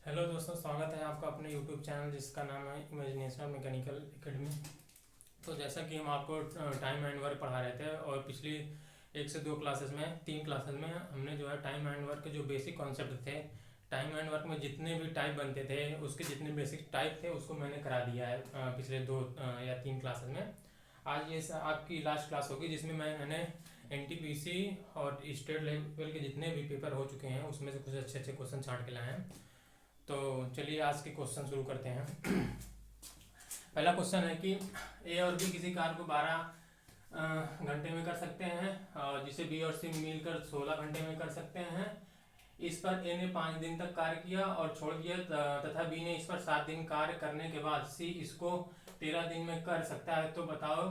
Hello दोस्तों, स्वागत है आपका अपने यूट्यूब चैनल जिसका नाम है इमेजिनेशन मैकेनिकल एकेडमी। तो जैसा कि हम आपको टाइम एंड वर्क पढ़ा रहे थे और पिछली 1 से 2 क्लासेस में 3 क्लासेस में हमने जो है टाइम एंड वर्क के जो बेसिक कॉन्सेप्ट थे, टाइम एंड वर्क में जितने भी टाइप बनते थे उसके जितने बेसिक टाइप थे उसको मैंने करा दिया है पिछले 2 या 3 क्लासेस में। आज ये आपकी लास्ट क्लास होगी जिसमें मैंने एनटीपीसी और स्टेट लेवल के जितने भी पेपर हो चुके हैं उसमें से कुछ अच्छे अच्छे क्वेश्चन छांट के लाए हैं। तो चलिए आज के क्वेश्चन शुरू करते हैं। पहला क्वेश्चन है कि ए और बी किसी कार्य को 12 घंटे में कर सकते हैं और जिसे बी और सी मिलकर 16 घंटे में कर सकते हैं। इस पर ए ने 5 दिन तक कार्य किया और छोड़ दिया तथा बी ने इस पर 7 दिन कार्य करने के बाद सी इसको 13 दिन में कर सकता है। तो बताओ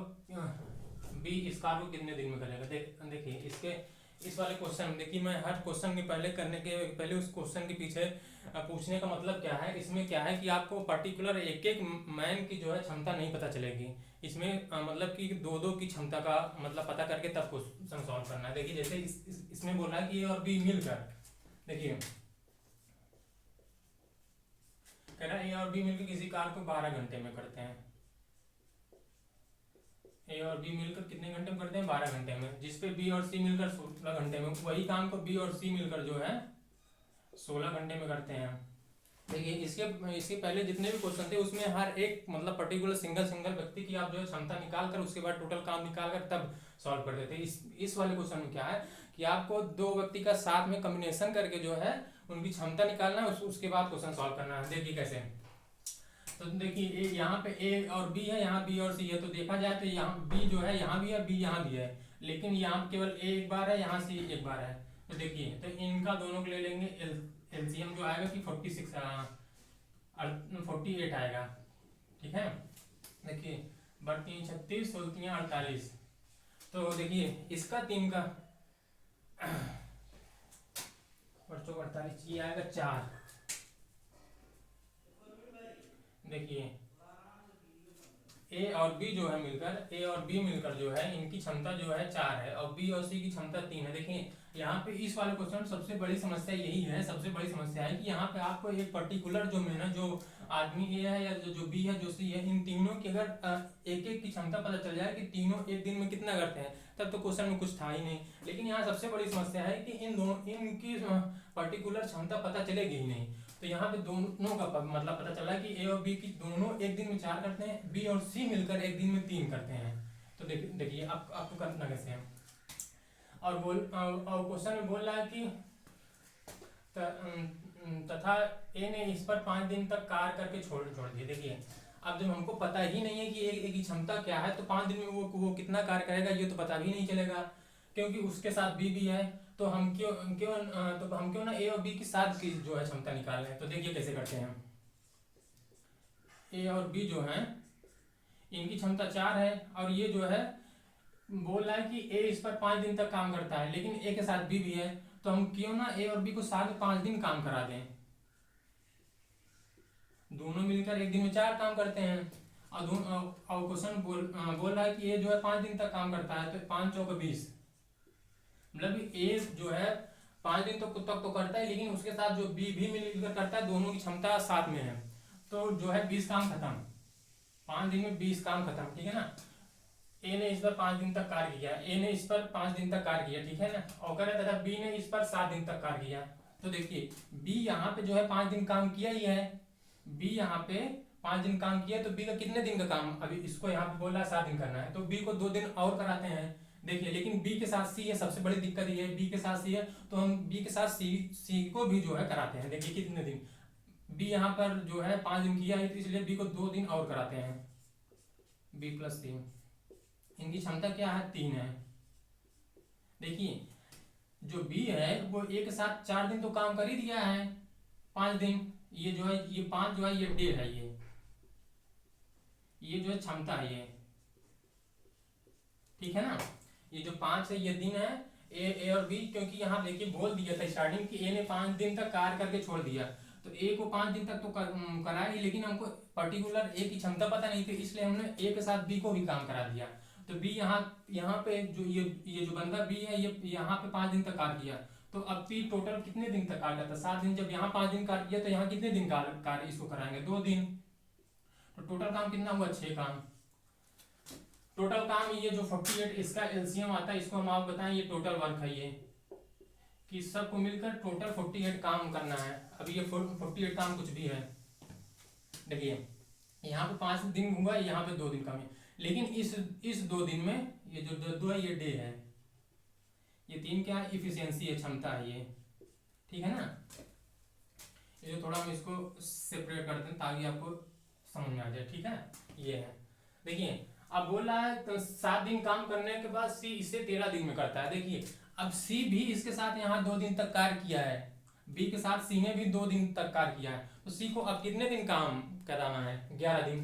बी इस कार्य को कितने दिन में करेगा। देखिए इसके इस वाले क्वेश्चन देखिए, मैं हर क्वेश्चन के पहले करने के पहले उस क्वेश्चन के पीछे पूछने का मतलब क्या है। इसमें क्या है कि आपको पर्टिकुलर एक एक मैन की जो है क्षमता नहीं पता चलेगी। इसमें मतलब कि दो दो की क्षमता का मतलब पता करके तब क्वेश्चन सॉल्व करना है। देखिए जैसे इसमें बोल रहा है कि ए और बी मिलकर, देखिए कह रहा है ए और बी मिलकर किसी कार्य को 12 घंटे में करते हैं। ए और बी मिलकर कितने घंटे में करते हैं? 12 घंटे में। जिसपे बी और सी मिलकर 16 घंटे में, वही काम को बी और सी मिलकर जो है 16 घंटे में करते हैं। देखिए इसके पहले जितने भी क्वेश्चन थे उसमें हर एक मतलब पर्टिकुलर सिंगल व्यक्ति की आप जो है क्षमता निकाल कर उसके बाद टोटल काम निकाल कर तब सॉल्व करते थे। इस वाले क्वेश्चन में क्या है कि आपको दो व्यक्ति का साथ में कॉम्बिनेशन करके जो है उनकी क्षमता निकालना है, उसके बाद क्वेश्चन सॉल्व करना है। देखिए कैसे। तो देखिए यहाँ पे ए और बी है, यहाँ बी और सी है। तो देखा जाए तो यहाँ बी जो है यहाँ भी है, बी यहाँ भी है, लेकिन यहाँ केवल ए एक बार है, यहाँ सी एक बार है। तो देखिए तो इनका दोनों को ले लेंगे एलसीएम जो आएगा कि 48 आएगा। ठीक है। देखिए बढ़ती 36 सोलतियाँ 48। तो देखिए इसका 3 का बच्चों 48 ये आएगा 4। देखिए ए और बी जो है मिलकर जो है इनकी क्षमता जो है 4 है और बी और सी की क्षमता 3 है। देखिए यहाँ पे इस वाले क्वेश्चन सबसे बड़ी समस्या यही है, सबसे बड़ी समस्या है कि यहाँ पे आपको एक पर्टिकुलर जो मेहनत जो आदमी ए है या जो बी है जो सी है, इन तीनों की अगर एक एक की क्षमता पता चल जाए कि तीनों एक दिन में कितना करते हैं तब तो क्वेश्चन में कुछ था ही नहीं। लेकिन यहाँ सबसे बड़ी समस्या है कि इनकी पर्टिकुलर क्षमता पता चलेगी ही नहीं। तो यहाँ पे दोनों का मतलब पता चला कि ए और बी की दोनों एक दिन में 4 करते हैं, बी और सी मिलकर एक दिन में 3 करते हैं। तो देखिए आपको करना कैसे है। और क्वेश्चन में बोल रहा है कि तथा ए ने इस पर 5 दिन तक कार्य करके छोड़ दिए। देखिए अब जब हमको पता ही नहीं है कि ए की क्षमता क्या है तो 5 दिन में वो कितना कार्य करेगा ये तो पता भी नहीं चलेगा, क्योंकि उसके साथ बी है। तो हम क्यों ना ए और बी के साथ की जो है क्षमता निकाल लें। तो देखिए कैसे करते हैं। ए और बी जो है इनकी क्षमता 4 है और ये जो है बोल रहा है कि ए इस पर 5 दिन तक काम करता है, लेकिन ए के साथ बी भी है। तो हम क्यों ना ए और बी को साथ में 5 दिन काम करा दें। दोनों मिलकर एक दिन में 4 काम करते हैं और क्वेश्चन बोल रहा है कि ए जो है 5 दिन तक काम करता है। तो 5 चौक 20, मतलब ए जो है 5 दिन तक तो करता है, लेकिन उसके साथ जो बी भी मिलकर करता है, दोनों की क्षमता साथ में है। तो जो है 20 काम खत्म, 5 दिन में 20 काम खत्म। ठीक है ना। ए ने इस पर 5 दिन तक कार्य किया, ए ने इस पर 5 दिन तक कार्य किया। ठीक है ना। और कह रहा था बी ने इस पर 7 दिन तक कार्य किया। तो देखिए बी यहाँ पे जो है 5 दिन काम किया ही है, बी यहाँ पे 5 दिन काम किया। तो बी का कितने दिन का काम, अभी इसको यहाँ पे बोल रहा है 7 दिन करना है, तो बी को 2 दिन और कराते हैं। देखिए लेकिन बी के साथ सी है, सबसे बड़ी दिक्कत ये है बी के साथ सी है, तो हम बी के साथ सी को भी जो है कराते हैं। देखिए कितने दिन, बी यहाँ पर जो है 5 दिन किया है तो इसलिए बी को 2 दिन और कराते हैं। बी प्लस 3, इनकी क्षमता क्या है? 3 है। देखिए जो बी है वो एक साथ 4 दिन तो काम कर ही दिया है, 5 दिन। ये जो है ये 5 जो है ये डे है, ये जो है क्षमता है ये। ठीक है ना। ये जो 5 है ये दिन है ए और बी, क्योंकि यहाँ देखिए बोल दिया था स्टार्टिंग कि ए ने 5 दिन तक कार्य करके छोड़ दिया। तो ए को 5 दिन तक तो कराया ही, लेकिन हमको पर्टिकुलर ए की क्षमता पता नहीं थी, इसलिए हमने ए के साथ बी को भी काम करा दिया। तो बी यहाँ पे जो ये जो बंदा बी है ये यहाँ पे 5 दिन तक कार्य किया, तो तो अब पी टोटल कितने दिन तक कार्य करता है? 7 दिन। जब यहाँ 5 दिन कार्य किया तो यहाँ कितने दिन कार्य इसको कराएंगे? 2 दिन। तो टोटल काम कितना हुआ? 6 काम। टोटल काम ये जो 48 इसका एलसीएम आता है, इसको हम आपको बताएं, ये टोटल वर्क है ये, कि सबको मिलकर टोटल 48 काम करना है। अब ये 48 काम कुछ भी है। देखिए यहाँ पे 5 दिन हुआ, यहाँ पे 2 दिन कम है, लेकिन इस 2 दिन में ये जो 2 है ये डे है, ये 3 क्या है? इफिशियंसी है, क्षमता है ये, ठीक है ना। ये जो थोड़ा हम इसको सेपरेट करते हैं ताकि आपको समझ में आ जाए, ठीक है। ये है, देखिए अब बोल रहा है तो 7 दिन काम करने के बाद सी इसे 13 दिन में करता है। देखिए अब सी भी इसके साथ यहाँ 2 दिन तक कार्य किया है, बी के साथ सी ने भी 2 दिन तक कार्य किया है, तो सी को अब कितने दिन काम कराना है? 11 दिन।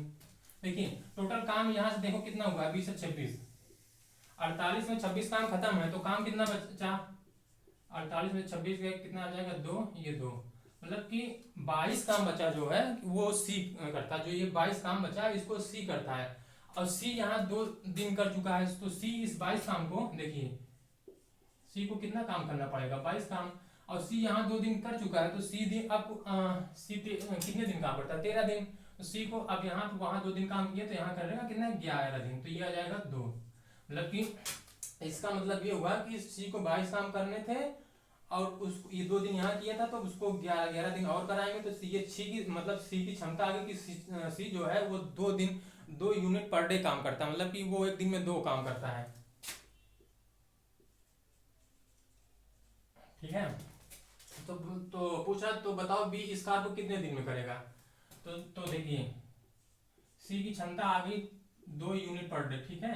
देखिए टोटल काम यहाँ से देखो कितना हुआ, 20 से 26, 48 में 26 काम खत्म है, तो काम कितना बचा? 48 में 26 कितना आ जाएगा? 2, ये 2, मतलब कि 22 काम बचा जो है वो सी करता है। जो ये 22 काम बचा इसको सी करता है, और सी यहाँ 2 दिन कर चुका है, तो सी इस 22 काम को, देखिए सी को कितना काम करना पड़ेगा? 22 काम, और सी यहाँ 2 दिन कर चुका है, तो सी दिन अब कितने दिन काम करता है? 13 दिन। तो सी को अब यहाँ वहां 2 दिन काम किया तो यहाँ करेगा कितना? 11 दिन। तो ये आ जाएगा 2। मतलब कि इसका मतलब ये हुआ कि सी को 22 काम करने थे और उसको ये 2 दिन यहाँ किया था, तो उसको 11 दिन और कराएंगे, तो सी ये सी की मतलब सी की क्षमता आ गई कि सी जो है वो 2 यूनिट पर डे काम करता है, मतलब कि वो एक दिन में 2 काम करता है, ठीक है। तो पूछा तो बताओ बी इस कार्य को कितने दिन में करेगा? तो देखिए सी की क्षमता आ गई 2 यूनिट पर डे, ठीक है।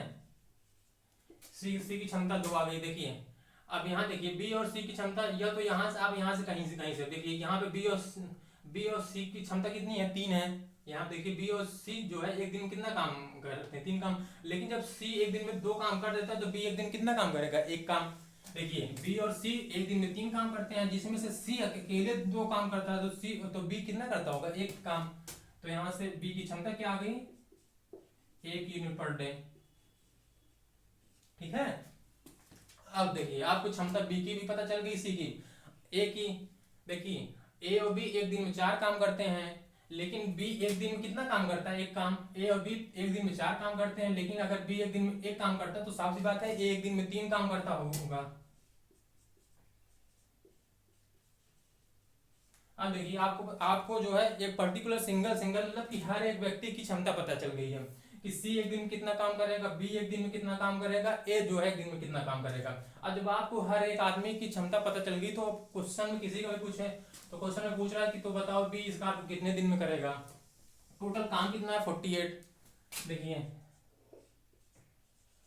सी की क्षमता 2 आ गई। देखिए अब यहाँ देखिए बी और सी की क्षमता, या तो यहाँ से आप यहाँ से कहीं से देखिए, यहाँ पे बी और सी की क्षमता कितनी है? 3 है। यहाँ देखिए बी और सी जो है एक दिन में कितना काम करते हैं? 3 काम। लेकिन जब सी एक दिन में 2 काम कर देता है तो बी एक दिन कितना काम करेगा? 1 काम। देखिए बी और सी एक दिन में 3 काम करते हैं, जिसमें से सी अकेले 2 काम करता है, तो बी कितना करता होगा? 1 काम। तो यहाँ से बी की क्षमता क्या आ गई? 1 यूनिट पर डे, ठीक है। अब देखिए आपको क्षमता बी की भी पता चल गई, सी की, ए की। देखिए ए और बी एक दिन में 4 काम करते हैं, लेकिन बी एक दिन में कितना काम करता है? 1 काम। ए और बी एक दिन में 4 काम करते हैं, लेकिन अगर बी एक दिन में 1 काम करता है तो साफ सी बात है ए एक दिन में 3 काम करता होगा। अब देखिए आपको जो है एक पर्टिकुलर सिंगल मतलब कि हर एक व्यक्ति की क्षमता पता चल गई है कि सी एक दिन में कितना काम करेगा, बी एक दिन में कितना काम करेगा, ए जो है एक दिन में कितना काम करेगा। अब जब आपको हर एक आदमी की क्षमता पता चल गई तो क्वेश्चन में किसी का भी पूछे तो क्वेश्चन में पूछ रहा है कि तो बताओ बी इस कार्य को कितने दिन में करेगा? टोटल काम कितना है? 48। देखिए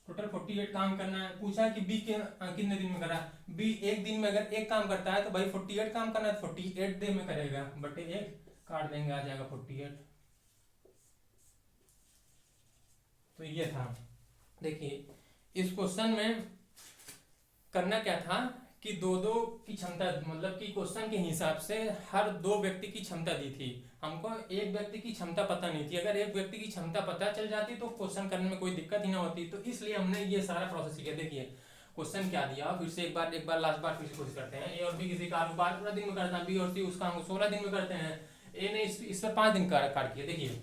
टोटल 48 काम करना है। पूछा है कि बी कितने दिन में करा? बी एक दिन में अगर 1 काम करता है तो भाई 48 काम करना है, 48 दिन में करेगा, बटे 1 काट देंगे, आ जाएगा 48। तो ये था। देखिए इस क्वेश्चन में करना क्या था कि 2 की क्षमता, मतलब कि क्वेश्चन के हिसाब से हर 2 व्यक्ति की क्षमता दी थी, हमको एक व्यक्ति की क्षमता पता नहीं थी। अगर एक व्यक्ति की क्षमता पता चल जाती तो क्वेश्चन करने में कोई दिक्कत ही ना होती, तो इसलिए हमने ये सारा प्रोसेस किया। देखिए क्वेश्चन क्या दिया, फिर से एक बार लास्ट बार फिर से कोशिश करते हैं। ए और बी किसी कार्य को 12 दिन में करता है, बी और सी उस काम को 16 दिन में करते हैं। ए ने इस पर 5 दिन कार्य किया। देखिए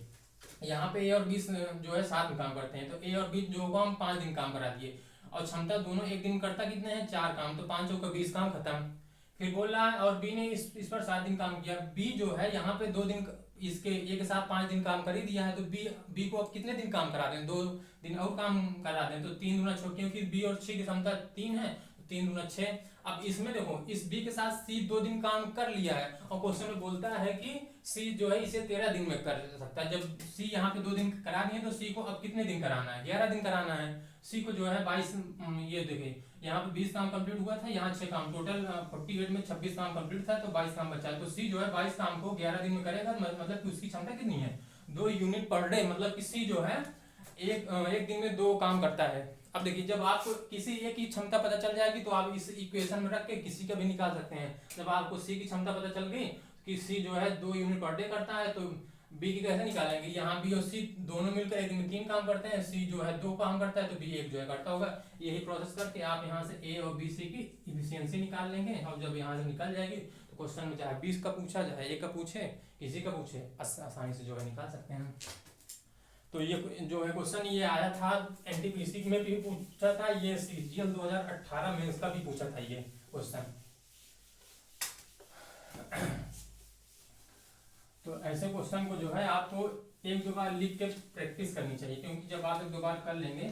यहाँ पे ए और बी जो है 7 दिन काम करते हैं, तो ए और बी जो होगा हम 5 दिन काम करा दिए, और क्षमता दोनों एक दिन करता कितने हैं? 4 काम, तो 5 चौका 20 काम खत्म। फिर बोल रहा है और बी ने इस पर 7 दिन काम किया। बी जो है यहाँ पे 2 दिन इसके ए के साथ 5 दिन काम कर ही दिया है, तो बी को अब कितने दिन काम करा दें? 2 दिन और काम करा दें, तो 3 गुना 6, क्योंकि बी और सी की क्षमता 3 है, तो 3 गुना 6। अब इसमें देखो इस बी के साथ सी 2 दिन काम कर लिया है, और क्वेश्चन में बोलता है कि सी जो है इसे 13 दिन में कर सकता है। जब सी यहाँ पे 2 दिन करा दिए तो सी को अब कितने दिन कराना है? 11 दिन कराना है। सी को जो है 22, ये देखिए यहाँ पे 20 काम कंप्लीट हुआ था, यहाँ 6 काम, टोटल 48 में 26 काम कंप्लीट था, तो 22 काम बचा है। तो सी जो है 22 काम को 11 दिन में करेगा, मतलब कि उसकी क्षमता कितनी है? 2 यूनिट पर डे, मतलब कि सी जो है एक दिन में 2 काम करता है। अब देखिए जब आपको किसी एक की क्षमता पता चल जाएगी तो आप इस इक्वेशन में रख के किसी का भी निकाल सकते हैं। जब आपको सी की क्षमता पता चल गई कि सी जो है 2 यूनिट पर डे करता है, तो बी की कैसे निकालेंगे, यहाँ बी और सी दोनों मिलकर एक दिन में 3 काम करते हैं, सी जो है 2 काम करता है, तो बी 1 जो है करता होगा। यही प्रोसेस करके आप यहाँ से ए और बी सी की इफिशियंसी निकाल लेंगे, और जब यहाँ से निकल जाएगी तो क्वेश्चन में चाहे 20 का पूछा, चाहे 1 का पूछे, किसी का पूछे, आसानी से जो है निकाल सकते हैं। तो ये जो है क्वेश्चन ये आया था एनटीपीसी में भी पूछा था, ये सीजीएल 2018 में इसका भी पूछा था ये क्वेश्चन। तो ऐसे क्वेश्चन को जो है आपको 1-2 बार लिख के प्रैक्टिस करनी चाहिए, क्योंकि जब आप 1-2 बार कर लेंगे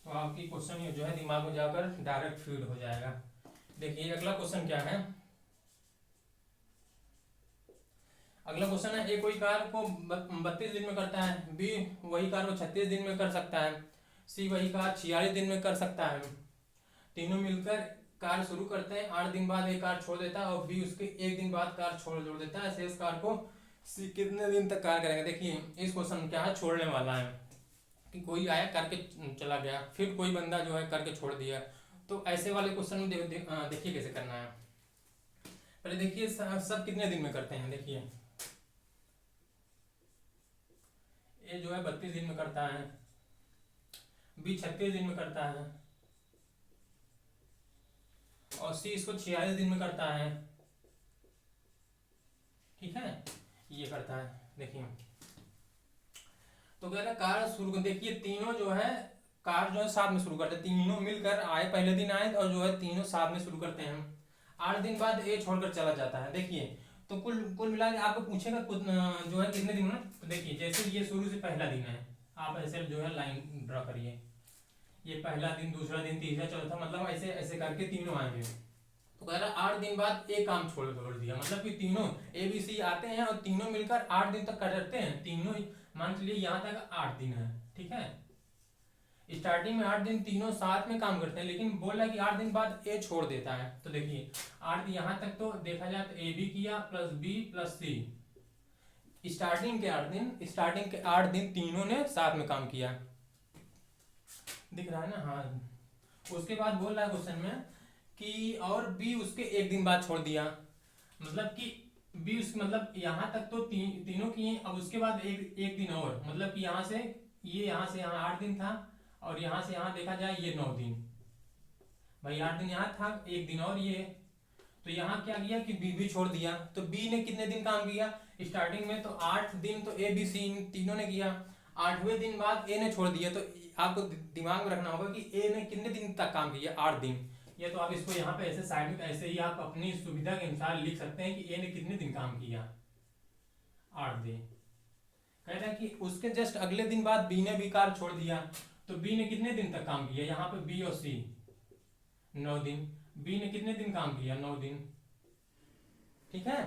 तो आपकी क्वेश्चन ये जो है दिमाग में जाकर डायरेक्ट फीड हो जाएगा। देखिए अगला क्वेश्चन क्या है। अगला क्वेश्चन है, ए कोई कार्य को 32 दिन में करता है, बी वही कार्य को 36 दिन में कर सकता है, सी वही कार्य 46 दिन में कर सकता है। तीनों मिलकर कार्य शुरू करते हैं, 8 दिन बाद एक कार्य छोड़ देता है, और बी उसके 1 दिन बाद कार्य जोड़ देता है। शेष कार्य को सी कितने दिन तक कार्य करेंगे। देखिए इस क्वेश्चन क्या है, छोड़ने वाला है कि कोई आया करके चला गया, फिर कोई बंदा जो है करके छोड़ दिया। तो ऐसे वाले क्वेश्चन में देखिए कैसे करना है। पहले देखिए सब कितने दिन में करते हैं। देखिए ये जो है 32 दिन में करता है, बी 36 दिन में करता है, और सी इसको 46 दिन में करता है। ठीक है, ये करता है। देखिए तो कह रहा है कार्य शुरू, देखिए तीनों जो है कार्य जो है साथ में शुरू करते हैं, तीनों मिलकर आए, पहले दिन आए और जो है तीनों साथ में शुरू करते हैं। 8 दिन बाद ए छोड़कर चला जाता है। देखिए तो कुल कुल मिला के आपको पूछेगा जो है कितने दिन में। तो देखिए जैसे ये शुरू से पहला दिन है, आप ऐसे जो है लाइन ड्रा करिए, ये पहला दिन, दूसरा दिन, तीसरा, चौथा, मतलब ऐसे ऐसे करके तीनों आएंगे। तो कह रहा 8 दिन बाद एक काम छोड़ दिया, मतलब कि तीनों ए बी सी आते हैं और तीनों मिलकर 8 दिन तक करते हैं। तीनों मान चलिए यहाँ तक 8 दिन है। ठीक है, स्टार्टिंग में 8 दिन तीनों साथ में काम करते हैं, लेकिन बोल रहा है कि 8 दिन बाद ए छोड़ देता है। तो देखिए 8 यहाँ तक तो देखा जाए तो ए बी किया प्लस बी प्लस सी, स्टार्टिंग के 8 दिन तीनों ने साथ में काम किया। दिख रहा है ना। हाँ, उसके बाद बोल रहा है क्वेश्चन में कि और बी उसके 1 दिन बाद छोड़ दिया, मतलब कि बी उस मतलब यहाँ तक तो तीनों किए, अब उसके बाद एक दिन और, मतलब कि यहाँ से यहाँ 8 दिन था, और यहाँ से यहाँ देखा जाए ये 9 दिन। भाई 8 दिन यहाँ था, 1 दिन और ये, तो यहाँ क्या किया कि बी भी छोड़ दिया। तो बी ने कितने दिन काम किया स्टार्टिंग में, तो 8 दिन तो ए बी सी तीनों ने किया। 8वें दिन बाद ए ने छोड़ दिया, तो आपको दिमाग में रखना होगा कि ए ने कितने दिन तक काम किया, 8 दिन। ये तो आप इसको यहाँ पे ऐसे साइड में ऐसे ही आप अपनी सुविधा के अनुसार लिख सकते हैं कि ए ने कितने दिन काम किया, 8 दिन। कह रहा है कि उसके जस्ट अगले दिन बाद बी ने भी कार्य छोड़ दिया, तो बी ने कितने दिन तक काम किया, यहाँ पे बी और सी 9 दिन, बी ने कितने दिन काम किया, 9 दिन। ठीक है,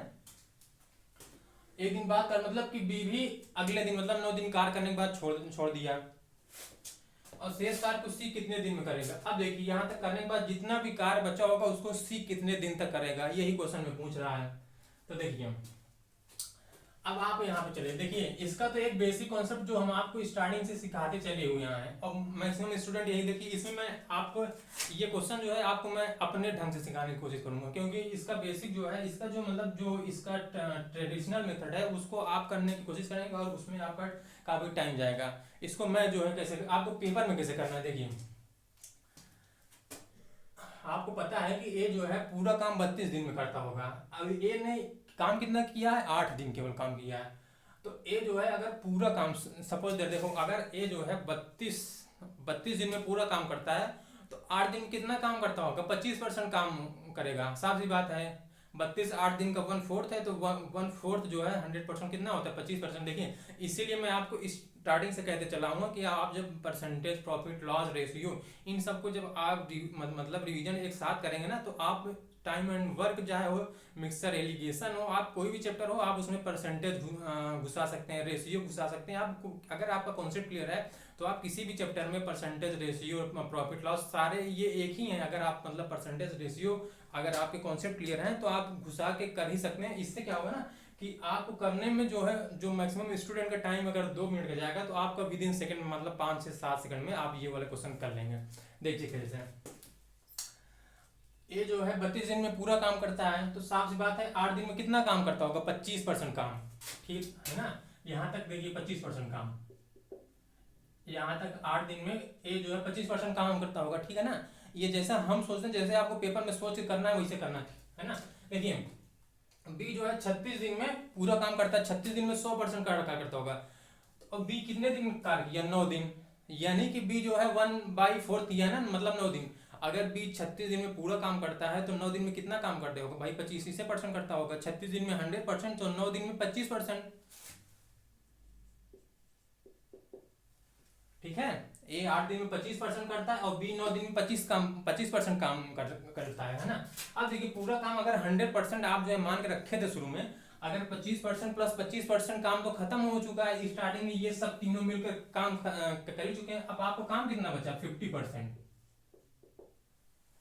एक दिन बाद कर मतलब कि बी भी अगले दिन मतलब 9 दिन कार्य करने के बाद छोड़ दिया, और शेष कार्य को सी कितने दिन में करेगा। अब देखिए यहाँ तक करने के बाद जितना भी कार्य बचा होगा उसको सी कितने दिन तक करेगा, यही क्वेश्चन में पूछ रहा है। तो देखिए अब आप यहाँ पे चले, देखिए इसका तो एक बेसिक कॉन्सेप्ट जो हम आपको स्टार्टिंग से सिखाते चले हुए हैं, और मैक्सिमम स्टूडेंट यही देखिए, इसमें मैं आपको ये क्वेश्चन जो है आपको मैं अपने ढंग से सिखाने की कोशिश करूंगा, क्योंकि इसका बेसिक जो है, इसका जो मतलब जो इसका ट्रेडिशनल मेथड है उसको आप करने की कोशिश करेंगे, और उसमें आपका काफी टाइम जाएगा। इसको मैं जो है कैसे आपको पेपर में कैसे करना है। देखिए आपको पता है कि ए जो है पूरा काम 32 दिन में करता होगा, अब ए ने काम कितना किया है, 8 दिन केवल काम किया है। तो ए जो है अगर पूरा काम सपोज देखो, अगर ए जो है 32 दिन में पूरा काम करता है, तो 8 दिन कितना काम करता होगा, 25% काम करेगा। साफ सी बात है, 32 8 दिन का 1/4 है, तो 1/4 जो है 100% कितना होता है, 25%। देखिए इसीलिए मैं आपको स्टार्टिंग से कहते चला हूँ कि आप जब परसेंटेज, प्रॉफिट लॉस रेशियो, इन सबको जब आप मतलब रिवीजन एक साथ करेंगे ना, तो आप टाइम एंड वर्क चाहे हो, मिक्सर, एलिगेशन हो, आप कोई भी चैप्टर हो, आप उसमें परसेंटेज घुसा सकते हैं, रेशियो घुसा सकते हैं। आप अगर आपका कॉन्सेप्ट क्लियर है तो आप किसी भी चैप्टर में परसेंटेज, रेशियो, प्रॉफिट लॉस सारे ये एक ही हैं। अगर आप मतलब परसेंटेज, रेशियो अगर आपके कॉन्सेप्ट क्लियर हैं तो आप घुसा के कर ही सकते हैं। इससे क्या होगा ना कि आपको करने में जो है, जो मैक्सिमम स्टूडेंट का टाइम अगर 2 मिनट का जाएगा, तो आपका विद इन सेकंड में मतलब 5 से 7 सेकंड में आप ये वाले क्वेश्चन कर लेंगे। देखिए कैसे ये जो है 32 दिन में पूरा काम करता है, तो साफ सी बात है 8 दिन में कितना काम करता होगा, 25% काम। ठीक है ना, यहाँ तक देखिए 25% काम, यहाँ तक 8 दिन में ये जो है 25% काम करता होगा, ठीक है ना। ये जैसा हम सोचते हैं, जैसे आपको पेपर में सोच के करना है वैसे करना है ना। देखिए बी जो है 36 दिन में पूरा काम करता है, 36 दिन में 100% कार्य करता होगा। और बी कितने दिन कार्य किया, 9 दिन, यानी कि बी जो है 1/4 किया ना, मतलब 9 दिन। अगर बी 36 दिन में पूरा काम करता है तो 9 दिन में कितना काम करते होगा भाई, 25% करता होगा। 36 दिन में 100%, तो 9 दिन में 25%, ठीक है। ए 8 दिन में 25% करता है और बी 9 दिन में 25% काम करता है ना। अब देखिए पूरा काम अगर 100% आप जो है मान के रखे थे शुरू में, अगर 25% प्लस 25% काम तो खत्म हो चुका है स्टार्टिंग में, ये सब तीनों मिलकर काम कर ही चुके हैं। अब आपको काम कितना बचा, 50%।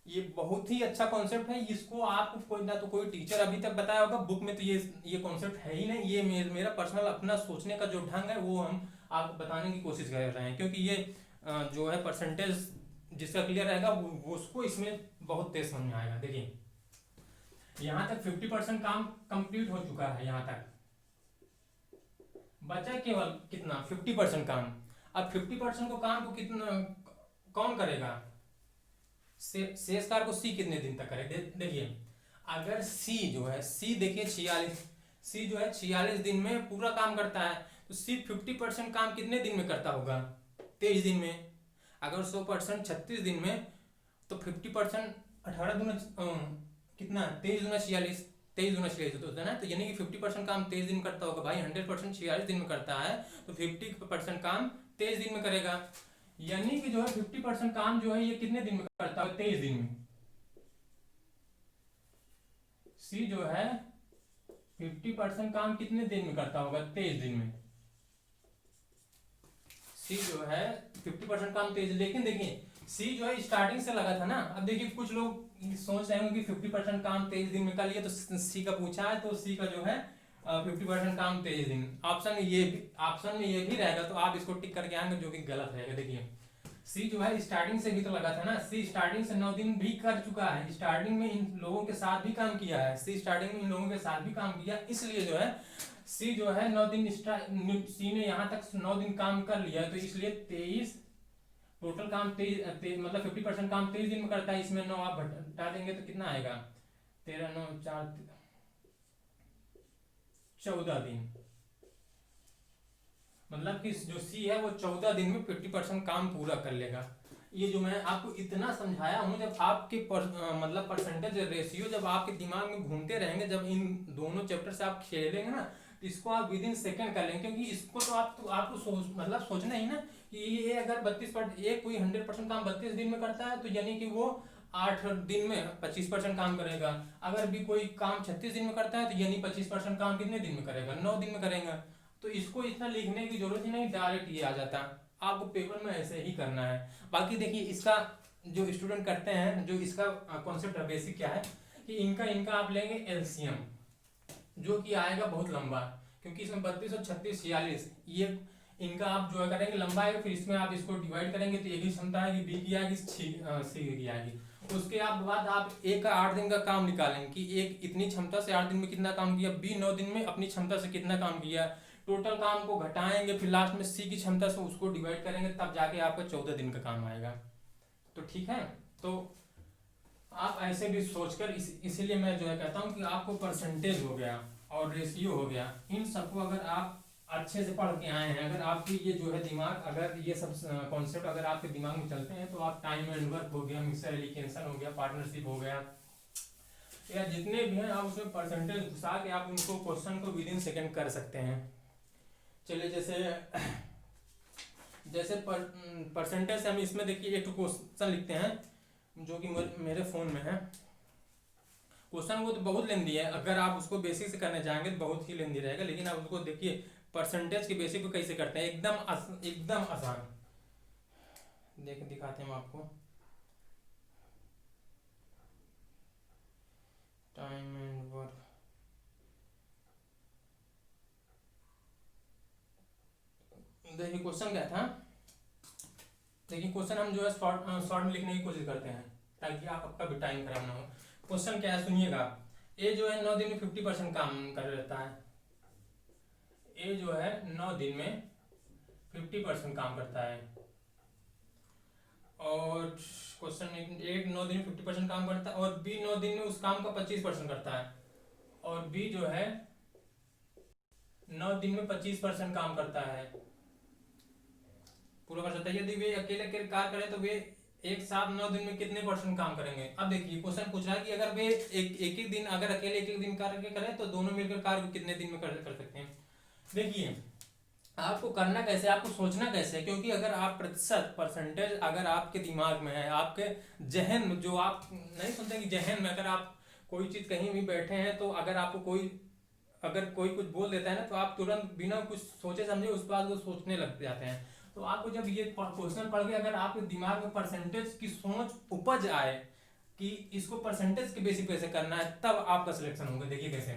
ये बहुत ही अच्छा कॉन्सेप्ट है, इसको आपको कोई ना तो कोई टीचर अभी तक बताया होगा, बुक में तो ये कॉन्सेप्ट है ही नहीं। ये मेरा पर्सनल अपना सोचने का जो ढंग है वो हम आपको बताने की कोशिश कर रहे हैं, क्योंकि ये जो है परसेंटेज जिसका क्लियर रहेगा वो उसको इसमें बहुत तेज समझ में आएगा। देखिए यहाँ तक 50% काम कंप्लीट हो चुका है, यहाँ तक बचा केवल कितना, 50% काम। अब 50% को काम को कितना कौन करेगा, शेष कार्य को सी कितने दिन तक करे। देखिए अगर सी जो है, सी देखिए 46, सी जो है 46 दिन में पूरा काम करता है, तो सी 50% काम कितने दिन में करता होगा, 23 दिन में। अगर 100% 36 दिन में, तो 50% 18 दूना कितना, 23 दूना 46, 23 दूना 46 होता है ना। तो यानी कि 50% काम 23 दिन में करता होगा भाई, 100% 46 दिन में करता है, तो 50% काम 23 दिन में करेगा। यानी कि जो है 50% काम जो है ये कितने दिन में करता है, 23 दिन में। सी जो है 50% काम कितने दिन में करता होगा, 23 दिन में। सी जो है 50% काम 23, लेकिन देखिए सी जो है स्टार्टिंग से लगा था ना। अब देखिए कुछ लोग सोच रहे होंगे कि 50% काम 23 दिन में कर लिया, तो सी का पूछा है तो सी का जो है 50% काम 23 दिन। ऑप्शन में ये भी रहेगा, तो आप इसको टिक करके आएंगे, जो कि गलत रहेगा। देखिए सी जो है स्टार्टिंग से भी तो लगा था ना, सी स्टार्टिंग से 9 दिन भी कर चुका है, स्टार्टिंग में इन लोगों के साथ भी काम किया है, सी स्टार्टिंग में इन लोगों के साथ भी काम किया, इसलिए जो है सी जो है 9 दिन, सी ने यहाँ तक 9 दिन काम कर लिया, तो इसलिए 23 टोटल काम 23 मतलब 50% काम 23 दिन में करता है। इसमें 9 आप हटा देंगे तो कितना आएगा, 13 9 4 14 दिन, मतलब कि जो सी है वो 14 दिन में 50% काम पूरा कर लेगा। ये जो मैं आपको इतना समझाया हूँ, जब आपके मतलब परसेंटेज रेशियो जब आपके दिमाग में घूमते रहेंगे, जब इन दोनों चैप्टर से आप खेलेंगे ना, तो इसको आप विद इन सेकेंड कर लेंगे। क्योंकि इसको तो आपको मतलब सोचना ही ना कि ये अगर 32% कोई 100% काम 32 दिन में करता है, तो यानी कि वो 8 दिन में 25% काम करेगा। अगर भी कोई काम 36 दिन में करता है, तो यानी 25% काम कितने दिन में करेगा, 9 दिन में करेगा। तो इसको इतना लिखने की जरूरत ही नहीं, डायरेक्ट ये आ जाता, आपको पेपर में ऐसे ही करना है। बाकी देखिए इसका जो स्टूडेंट करते हैं, जो इसका कॉन्सेप्ट है बेसिक क्या है कि इनका आप लेंगे एलसीएम, जो कि आएगा बहुत लंबा, क्योंकि इसमें 32 और 36 46 ये इनका आप जो है करेंगे लंबा आएगा, फिर इसमें आप इसको डिवाइड करेंगे तो एक ही क्षमता है कि बी की आएगी, सी की आएगी। उसके बाद आप एक का 8 दिन का काम निकालेंगे कि एक इतनी क्षमता से 8 दिन में कितना काम किया, बी 9 दिन में अपनी क्षमता से कितना काम किया, टोटल काम को घटाएंगे, फिर लास्ट में सी की क्षमता से उसको डिवाइड करेंगे, तब जाके आपका 14 दिन का काम आएगा। तो ठीक है, तो आप ऐसे भी सोचकर इसीलिए मैं जो है कहता हूँ कि आपको परसेंटेज हो गया और रेशियो हो गया, इन सबको अगर आप अच्छे से पढ़ के आए हैं, अगर आपकी ये जो है दिमाग, अगर ये सब कॉन्सेप्ट अगर आपके दिमाग में चलते हैं, तो आप टाइम एंड वर्क हो गया, मिक्सर एलिकेशन हो गया, पार्टनरशिप हो गया, या जितने भी हैं आप उसमें परसेंटेज घुसा के आप उनको क्वेश्चन को विद इन सेकेंड कर सकते हैं। चलिए जैसे परसेंटेज से हम इसमें देखिए एक क्वेश्चन लिखते हैं, जो कि मेरे फ़ोन में है। क्वेश्चन वो तो बहुत लेंदी है, अगर आप उसको बेसिक से करने जाएंगे तो बहुत ही लेंदी रहेगा, लेकिन आप उसको देखिए परसेंटेज के बेसिक को कैसे करते हैं, एकदम आसान दिखाते हैं हम आपको। टाइम एंड वर्क, देखिए क्वेश्चन क्या था। देखिए क्वेश्चन हम जो है शॉर्ट में लिखने की कोशिश करते हैं, ताकि आपका भी टाइम खराब ना हो। क्वेश्चन क्या है सुनिएगा। ए जो है 9 दिन में 50% काम कर रहता है, ए जो है 9 दिन में 50% काम करता है, और क्वेश्चन एक 9 दिन में 50% काम करता है, और बी 9 दिन में उस काम का 25% करता है, और बी जो है 9 दिन में 25% काम करता है, पूरा कर सकता है। यदि वे अकेले अकेले कार्य करें तो वे एक साथ 9 दिन में कितने परसेंट काम करेंगे। अब देखिए क्वेश्चन पूछ रहा है कि अगर वे एक ही दिन, अगर अकेले एक दिन कार्य करें तो दोनों मिलकर कार्य को कितने दिन में कर सकते हैं। देखिए आपको करना कैसे, आपको सोचना कैसे है, क्योंकि अगर आप प्रतिशत परसेंटेज अगर आपके दिमाग में है, आपके जहन में, जो आप नहीं सुनते कि जहन में अगर आप कोई चीज कहीं भी बैठे हैं तो अगर आपको कोई कुछ बोल देता है ना तो आप तुरंत बिना कुछ सोचे समझे उस बात को सोचने लग जाते हैं। तो आपको जब ये क्वेश्चन पढ़ के अगर आपके दिमाग में परसेंटेज की सोच उपज आए कि इसको परसेंटेज के बेसिस पे से करना है, तब आपका सिलेक्शन होगा। देखिए कैसे।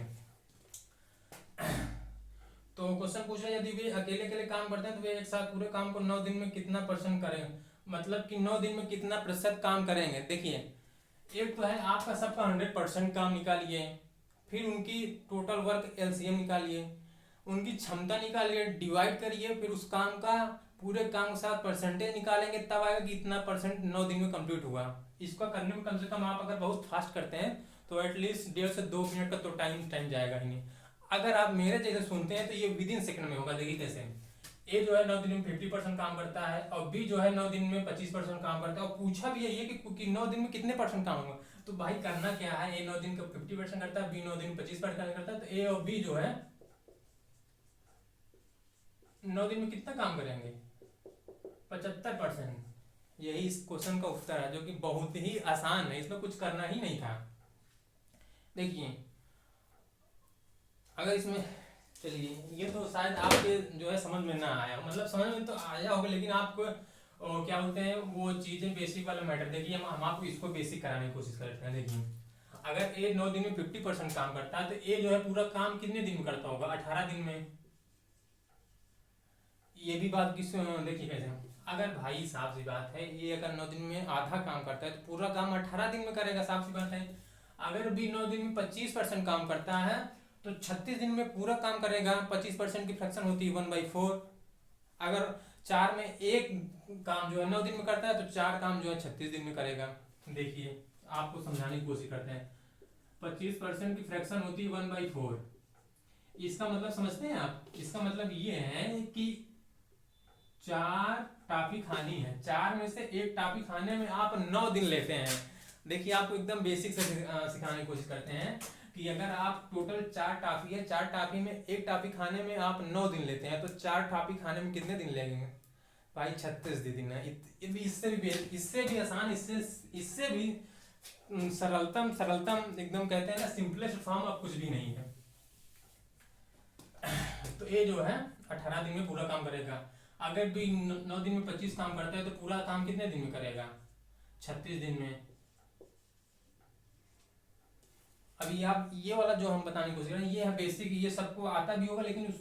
तो क्वेश्चन पूछ रहा है यदि वे अकेले अकेले काम करते हैं तो वे एक साथ पूरे काम को 9 दिन में कितना परसेंट करेंगे, मतलब कि 9 दिन में कितना प्रतिशत काम करेंगे। देखिए एक तो है आपका सबका 100% काम निकालिए, फिर उनकी टोटल वर्क एलसीएम निकालिए, उनकी क्षमता निकालिए, डिवाइड करिए, फिर उस काम का पूरे काम के साथ परसेंटेज निकालेंगे, तब आएगा कि इतना परसेंट 9 दिन में कंप्लीट हुआ। इसका करने में कम से कम आप अगर बहुत फास्ट करते हैं तो एटलीस्ट 1.5 से 2 मिनट का तो टाइम जाएगा ही नहीं। अगर आप मेरे जैसे सुनते हैं तो ये विद इन सेकंड में होगा। देखिए कैसे। ए जो है 9 दिन में 50% काम करता है, और बी जो है 9 दिन में 25% काम करता है, और पूछा भी है ये कि 9 दिन में कितने परसेंट काम होगा। तो भाई करना क्या है, ए 9 दिन का 50% करता है, बी 9 दिन में 25% करता है, तो ए और बी जो है 9 दिन में कितना काम करेंगे, 75%। यही इस क्वेश्चन का उत्तर है, जो कि बहुत ही आसान है, इसमें कुछ करना ही नहीं था। देखिए अगर इसमें, चलिए ये तो शायद आपके जो है समझ में ना आया, मतलब समझ में तो आया होगा, लेकिन आपको क्या बोलते हैं वो चीजें बेसिक वाला मैटर। देखिए हम आपको इसको बेसिक कराने की कोशिश करते हैं। देखिए अगर ए 9 दिन में 50% काम करता है तो ए जो है पूरा काम कितने दिन में करता होगा, 18 दिन में। ये भी बात किस, देखिए कैसे। अगर भाई साफ सी बात है, ये अगर 9 दिन में आधा काम करता है तो पूरा काम 18 दिन में करेगा, साफ सी बात है। अगर भी 9 दिन में 25% काम करता है तो 36 दिन में पूरा काम करेगा। 25% की फ्रैक्शन होती है 1/4। अगर 4 में एक काम जो है 9 दिन में करता है तो 4 काम जो है 36 दिन में करेगा। देखिए आपको समझाने की कोशिश करते हैं। 25% की फ्रैक्शन होती है 1/4। इसका मतलब समझते हैं आप, इसका मतलब ये है कि 4 टाफी खानी है, 4 में से एक टाफी खाने में आप 9 दिन लेते हैं। देखिए आपको एकदम बेसिक से सिखाने की कोशिश करते हैं कि अगर आप टोटल 4 टाफी है, 4 टाफी में एक टाफी खाने में आप 9 दिन लेते हैं, तो 4 टाफी खाने में कितने दिन लगेंगे भाई, 36 दिन है। इससे भी आसान, इससे भी सरलतम एकदम कहते हैं ना, सिंपलेस्ट फॉर्म अब कुछ भी नहीं है। तो ये जो है 18 दिन में पूरा काम करेगा। अगर भी 9 दिन में 25 काम करता है तो पूरा काम कितने दिन में करेगा, 36 दिन में। अभी आप ये वाला जो हम बताने की कोशिश करें, ये है बेसिक, ये सबको आता भी होगा, लेकिन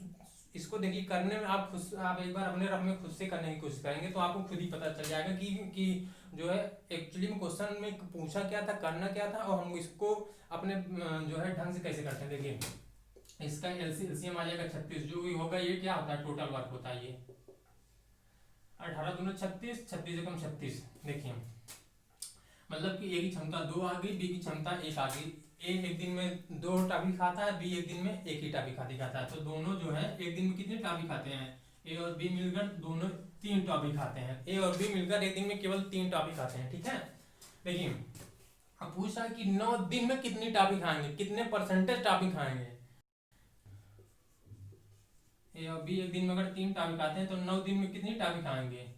इसको देखिए करने में आप एक बार अपने रफ में खुद से करने की कोशिश करेंगे तो आपको खुद ही पता चल जाएगा कि जो है एक्चुअली में क्वेश्चन में पूछा क्या था, करना क्या था, और हम इसको अपने जो है ढंग से कैसे करते हैं। देखिए इसका एलसीएम आ जाएगा 36, जो भी होगा ये क्या होता है, टोटल वर्क होता है। ये 18 दूना 36, 36 एकम 36। देखिए मतलब कि ए की क्षमता 2 आ गई, बी की क्षमता 1 आ गई। ए एक दिन में 2 टाफी खाता है, बी एक दिन में एक ही टाफी खाता है। तो दोनों जो है एक दिन में कितने टाफी खाते हैं, ए और बी मिलकर दोनों 3 टॉफी खाते हैं। ए और बी मिलकर एक दिन में केवल 3 टॉफी खाते हैं, ठीक है। देखिए अब पूछा कि 9 दिन में कितनी टॉफी खाएंगे, कितने परसेंटेज टॉफी खाएंगे। ए और बी एक दिन में अगर 3 टॉफी खाते हैं तो 9 दिन में कितनी टॉफी खाएंगे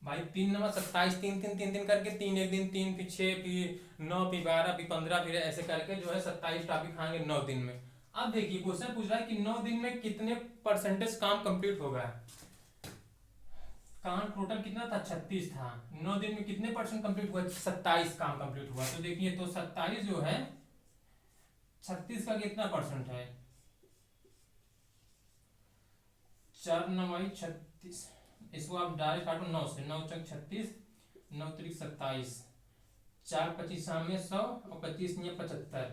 भाई, 3 नंबर 27, 3 करके 3 एक दिन, 3 फिर 6 फिर 9 फिर 12 फिर 15 फिर ऐसे करके जो है 27 टॉपिक खाएंगे 9 दिन में। अब देखिए क्वेश्चन पूछ रहा है कि 9 दिन में कितने परसेंटेज काम कंप्लीट होगा। काम टोटल कितना था, 36 था। 9 दिन में कितने परसेंट कंप्लीट हुआ, 27 काम कंप्लीट हुआ। तो देखिए तो 27 जो है 36 का कितना परसेंट है, 4 9 36। इसको आप डायरेक्ट काटो 9 से, 9 चौक 36, 9 त्रिक 27, 4 25 में 100 और 25 में 75।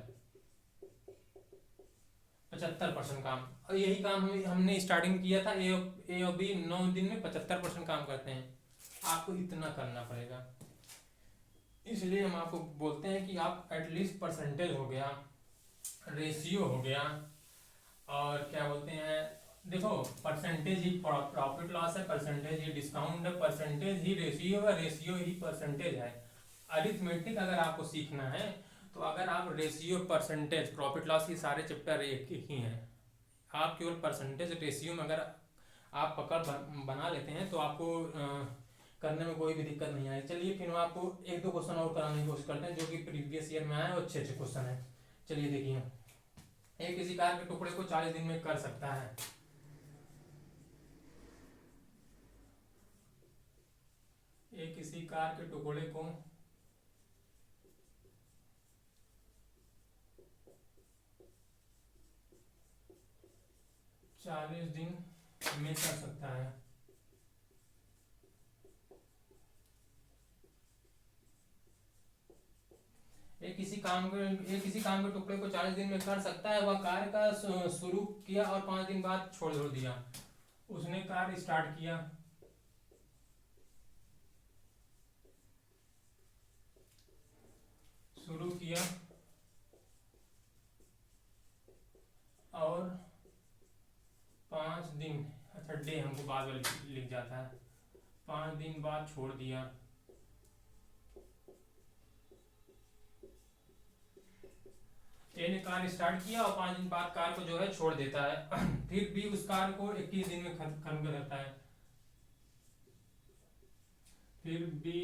75% काम। और यही काम हमने स्टार्टिंग किया था, ए और बी 9 दिन में 75% काम करते हैं। आपको इतना करना पड़ेगा, इसलिए हम आपको बोलते हैं कि आप एटलीस्ट परसेंटेज हो गया, रेशियो हो गया, और क्या बोलते हैं, देखो परसेंटेज ही प्रॉफिट लॉस है, परसेंटेज ही डिस्काउंट है, परसेंटेज ही रेशियो है, रेशियो ही परसेंटेज है। अरिथमेटिक अगर आपको सीखना है तो अगर आप रेशियो, परसेंटेज, प्रॉफिट लॉस, ये सारे चैप्टर एक ही हैं। आप केवल परसेंटेज रेशियो में अगर आप पकड़ बना लेते हैं तो आपको करने में कोई भी दिक्कत नहीं आएगी। चलिए फिर हम आपको एक दो क्वेश्चन और कराने की कोशिश करते हैं जो कि प्रीवियस ईयर में आए और अच्छे अच्छे क्वेश्चन हैं। चलिए देखिए, एक किसी कार के टुकड़े को 40 दिन में कर सकता है। एक किसी कार के टुकड़े को 40 दिन में कर सकता है। एक किसी काम के टुकड़े को 40 दिन में कर सकता है। वह कार्य का शुरू किया और 5 दिन बाद छोड़ दिया। उसने कार्य स्टार्ट किया, शुरू किया और 5 दिन, अच्छा डे हमको बाद में लिख जाता है, 5 दिन बाद छोड़ दिया। ए ने कार्य स्टार्ट किया और 5 दिन बाद कार को जो है छोड़ देता है। फिर भी उस कार को 21 दिन में खत्म कर देता है। फिर भी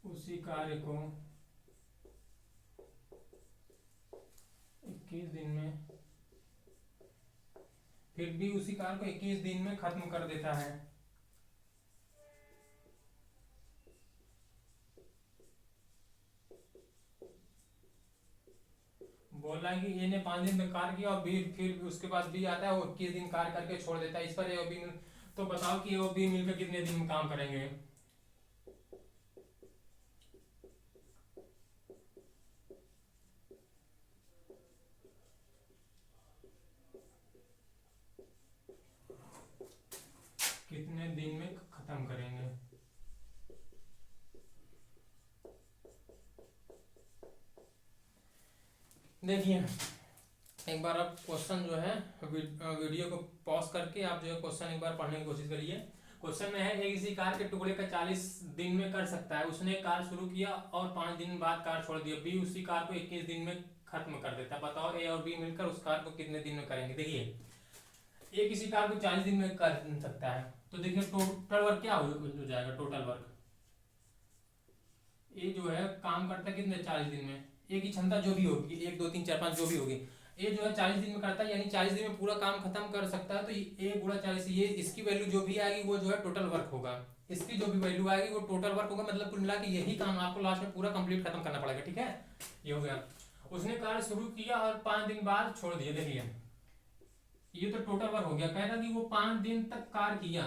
उसी कार्य को 21 दिन में, फिर भी उसी कार्य को 21 दिन में खत्म कर देता है। बोला कि ए ने 5 दिन में कार्य किया और बी, फिर उसके बाद बी आता है, वो 21 दिन कार्य करके छोड़ देता है। इस पर ए और बी, तो बताओ कि ए और बी मिलकर कितने दिन में काम करेंगे। कितने दिन में खत्म करेंगे। देखिए एक बार आप क्वेश्चन जो है वीडियो को पॉज करके आप जो है क्वेश्चन एक बार पढ़ने की कोशिश करिए। क्वेश्चन में है, एक इसी कार के टुकड़े का 40 दिन में कर सकता है। उसने कार शुरू किया और 5 दिन बाद कार छोड़ दिया। बी उसी कार को 21 दिन में खत्म कर देता है। बताओ ए और बी मिलकर उस कार को कितने दिन में करेंगे। देखिए ए किसी कार को 40 दिन में कर सकता है, तो देखिए टोटल वर्क क्या हो जाएगा। टोटल वर्क ए जो है काम करता है कितने 40 दिन में, ए की क्षमता जो भी होगी 1 2 3 4 5 जो भी होगी, ए जो है 40 दिन में करता है, यानी 40 दिन में पूरा काम खत्म कर सकता है। तो ए गुणा 40, ये इसकी वैल्यू जो भी आएगी वो जो है टोटल वर्क होगा। इसकी जो भी वैल्यू आएगी वो टोटल वर्क होगा। मतलब कुल मिला के यही काम आपको लास्ट में पूरा कंप्लीट खत्म करना पड़ेगा। ठीक है, ये हो गया। उसने कार्य शुरू किया और 5 दिन बाद छोड़ दिया। देखिए ये तो टोटल वर्क हो गया। कह रहा कि वो 5 दिन तक कार्य किया।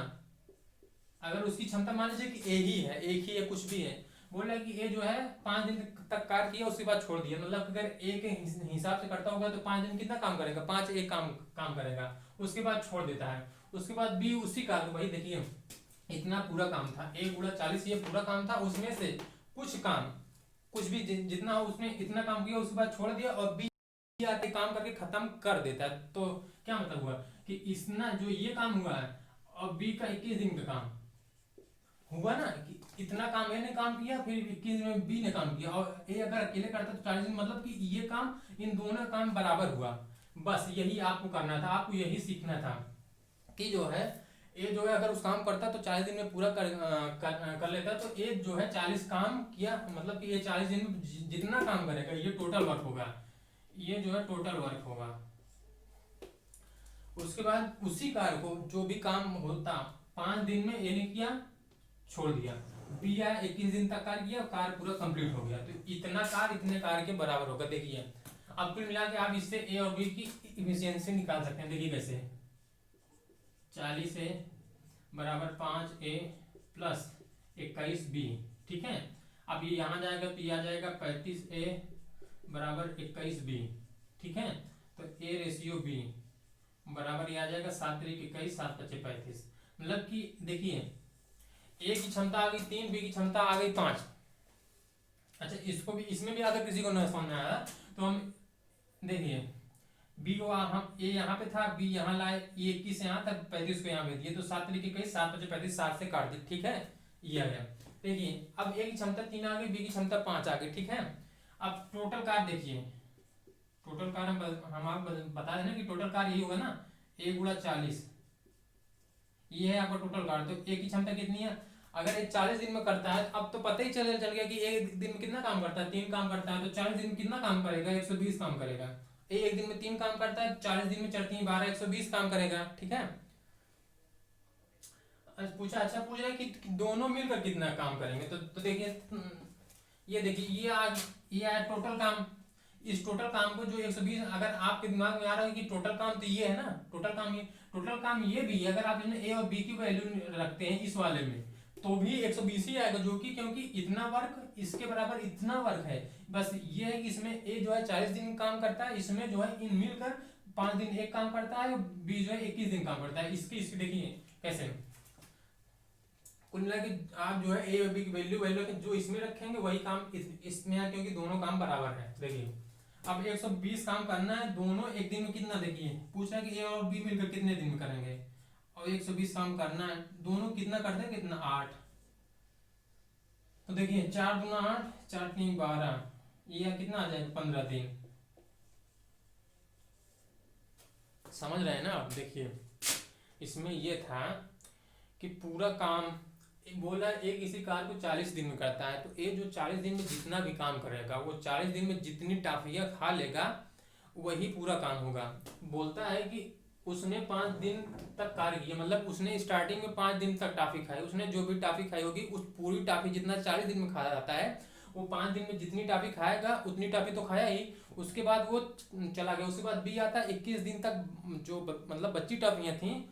अगर उसकी क्षमता मान लीजिए कि ए ही है, एक ही है, कुछ भी है, बोल रहा है कि ए जो है 5 दिन तक कार्य किया उसके बाद छोड़ दिया। मतलब अगर ए के हिसाब से करता होगा तो 5 दिन कितना काम करेगा, 5 एक काम करेगा, उसके बाद छोड़ देता है। उसके बाद बी उसी कार्य को, भाई देखिए इतना पूरा काम था, ए गुणा 40 ये पूरा काम था, उसमें से कुछ काम, कुछ भी जितना हो उसने इतना काम किया उसके बाद छोड़ दिया, और बी आके काम करके खत्म कर देता है। तो क्या मतलब हुआ कि इसना जो ये काम हुआ है और बी का 21 दिन का काम हुआ ना, कि इतना काम ए ने काम किया, फिर 21 में बी ने काम किया, और ए अगर अकेले करता तो 40 दिन, मतलब कि ये काम, इन दोनों काम बराबर हुआ। बस यही आपको करना था, आपको यही सीखना था कि जो है ए जो है अगर उस काम करता तो 40 दिन में पूरा कर लेता। तो ए जो है 40 काम किया, मतलब कि ये 40 दिन में जितना काम करेगा ये टोटल वर्क होगा, ये जो है टोटल वर्क होगा। उसके बाद उसी कार्य को जो भी काम होता 5 दिन में ए ने किया, छोड़ दिया, बी आया 21 दिन तक कार्य किया, कार्य पूरा कंप्लीट हो गया। तो इतना कार्य इतने कार्य के बराबर होगा। देखिए अब कुल मिला के आप इससे ए और बी की इफिशियंसी निकाल सकते हैं। देखिए कैसे, 40 ए बराबर 5 ए प्लस 21 बी। ठीक है, अब ये यहाँ जाएगा तो ये आ जाएगा 35A बराबर 21B, ठीक है। तो A रेशियो B बराबर ये आ जाएगा 7 3 21 7 5 35। मतलब कि देखिए A की क्षमता आ गई 3, B की क्षमता आ गई 5। अच्छा इसको भी, इसमें भी अगर किसी को न समझ में आया तो हम देखिए बी को हम ए यहाँ पे था, बी यहाँ लाए, ये 21 यहाँ था, 35 को यहाँ भेज दिए, तो 7 तरीके कई 7 5 35 7 से काट दी, ठीक है। ये आ गया। देखिए अब ए की क्षमता 3 आ गई, बी की क्षमता 5 आ गई, ठीक है। अब टोटल कार देखिए, टोटल कार हम आपको बता दें ना कि टोटल कार यही होगा ना, ए गुणा 40, ये है आपका टोटल कार। तो ए की क्षमता कितनी है, अगर ये 40 दिन में करता है, अब तो पता ही चल गया कि एक दिन में कितना काम करता है, 3 काम करता है, तो 40 दिन में कितना काम करेगा, 120 काम करेगा। एक दिन में 3 काम करता है, 40 दिन में 4 3 12 120 काम करेगा, ठीक है। पूछा, अच्छा पूछ रहा है कि दोनों मिलकर कितना काम करेंगे, तो देखिए ये देखिए ये आया टोटल काम। इस टोटल काम को जो 120, अगर आपके दिमाग में आ रहा है कि टोटल काम तो ये है ना, टोटल काम ये भी है, अगर आप इसमें ए और बी की वैल्यू रखते हैं इस वाले में तो भी 120 ही आएगा, जो कि क्योंकि इतना वर्क इसके बराबर इतना वर्क है। बस ये है कि इसमें ए जो है 40 दिन काम करता है, इसमें जो है इन मिलकर 5 दिन एक काम करता है, बी जो है 21 दिन काम करता है। इसकी देखिए कैसे कुल मिला के आप जो है ए और बी की वैल्यू जो इसमें रखेंगे वही काम इसमें है, क्योंकि दोनों काम बराबर है। देखिए अब 120 काम करना है, दोनों एक दिन में कितना, देखिए पूछ रहा है कि ए और बी मिलकर कितने दिन में करेंगे, और 120 काम करना है, दोनों कितना करते हैं, कितना 8। तो देखिए 4 दूना 8 4 3 12, ये कितना आ जाएगा 15 दिन। समझ रहे हैं ना आप। देखिए इसमें ये था कि पूरा काम बोला एक इसी कार को 40 दिन में करता है, तो ये जो 40 दिन में जितना भी काम करेगा वो 40 दिन में जितनी टाफियां खा लेगा वही पूरा काम होगा। बोलता है कि उसने 5 दिन तक कार्य किया, मतलब उसने स्टार्टिंग में 5 दिन तक टाफी खाई, उसने जो भी टाफी खाई होगी उस पूरी टाफी जितना 40 दिन में खाया जाता है, वो 5 दिन में जितनी टाफी खाएगा उतनी टाफी तो खाया ही, उसके बाद वो चला गया। उसके बाद बी आता 21 दिन तक, जो मतलब बच्ची टाफियां थी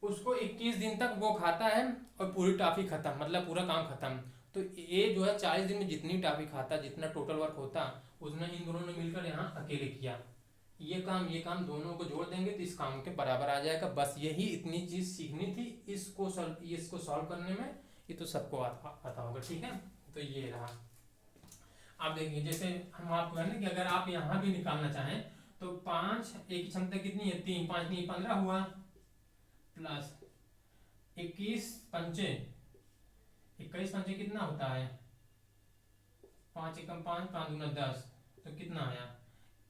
उसको 21 दिन तक वो खाता है और पूरी टाफी खत्म, मतलब पूरा काम खत्म। तो ये जो है 40 दिन में जितनी टाफी खाता, जितना टोटल वर्क होता, उतना इन दोनों ने मिलकर यहाँ अकेले किया। ये काम दोनों को जोड़ देंगे तो इस काम के बराबर आ जाएगा। बस यही इतनी चीज सीखनी थी, इसको सॉल्व करने में ये तो सबको आता होगा, ठीक है। तो ये रहा। आप देखिए जैसे हम आपको है ना कि अगर आप यहाँ भी निकालना चाहें तो 5 एक की क्षमता कितनी है 3 5 नहीं 15 हुआ, प्लस 21 पंचे 21 पंचे कितना होता है 5 एकम 5 5 दूना 10, तो कितना आया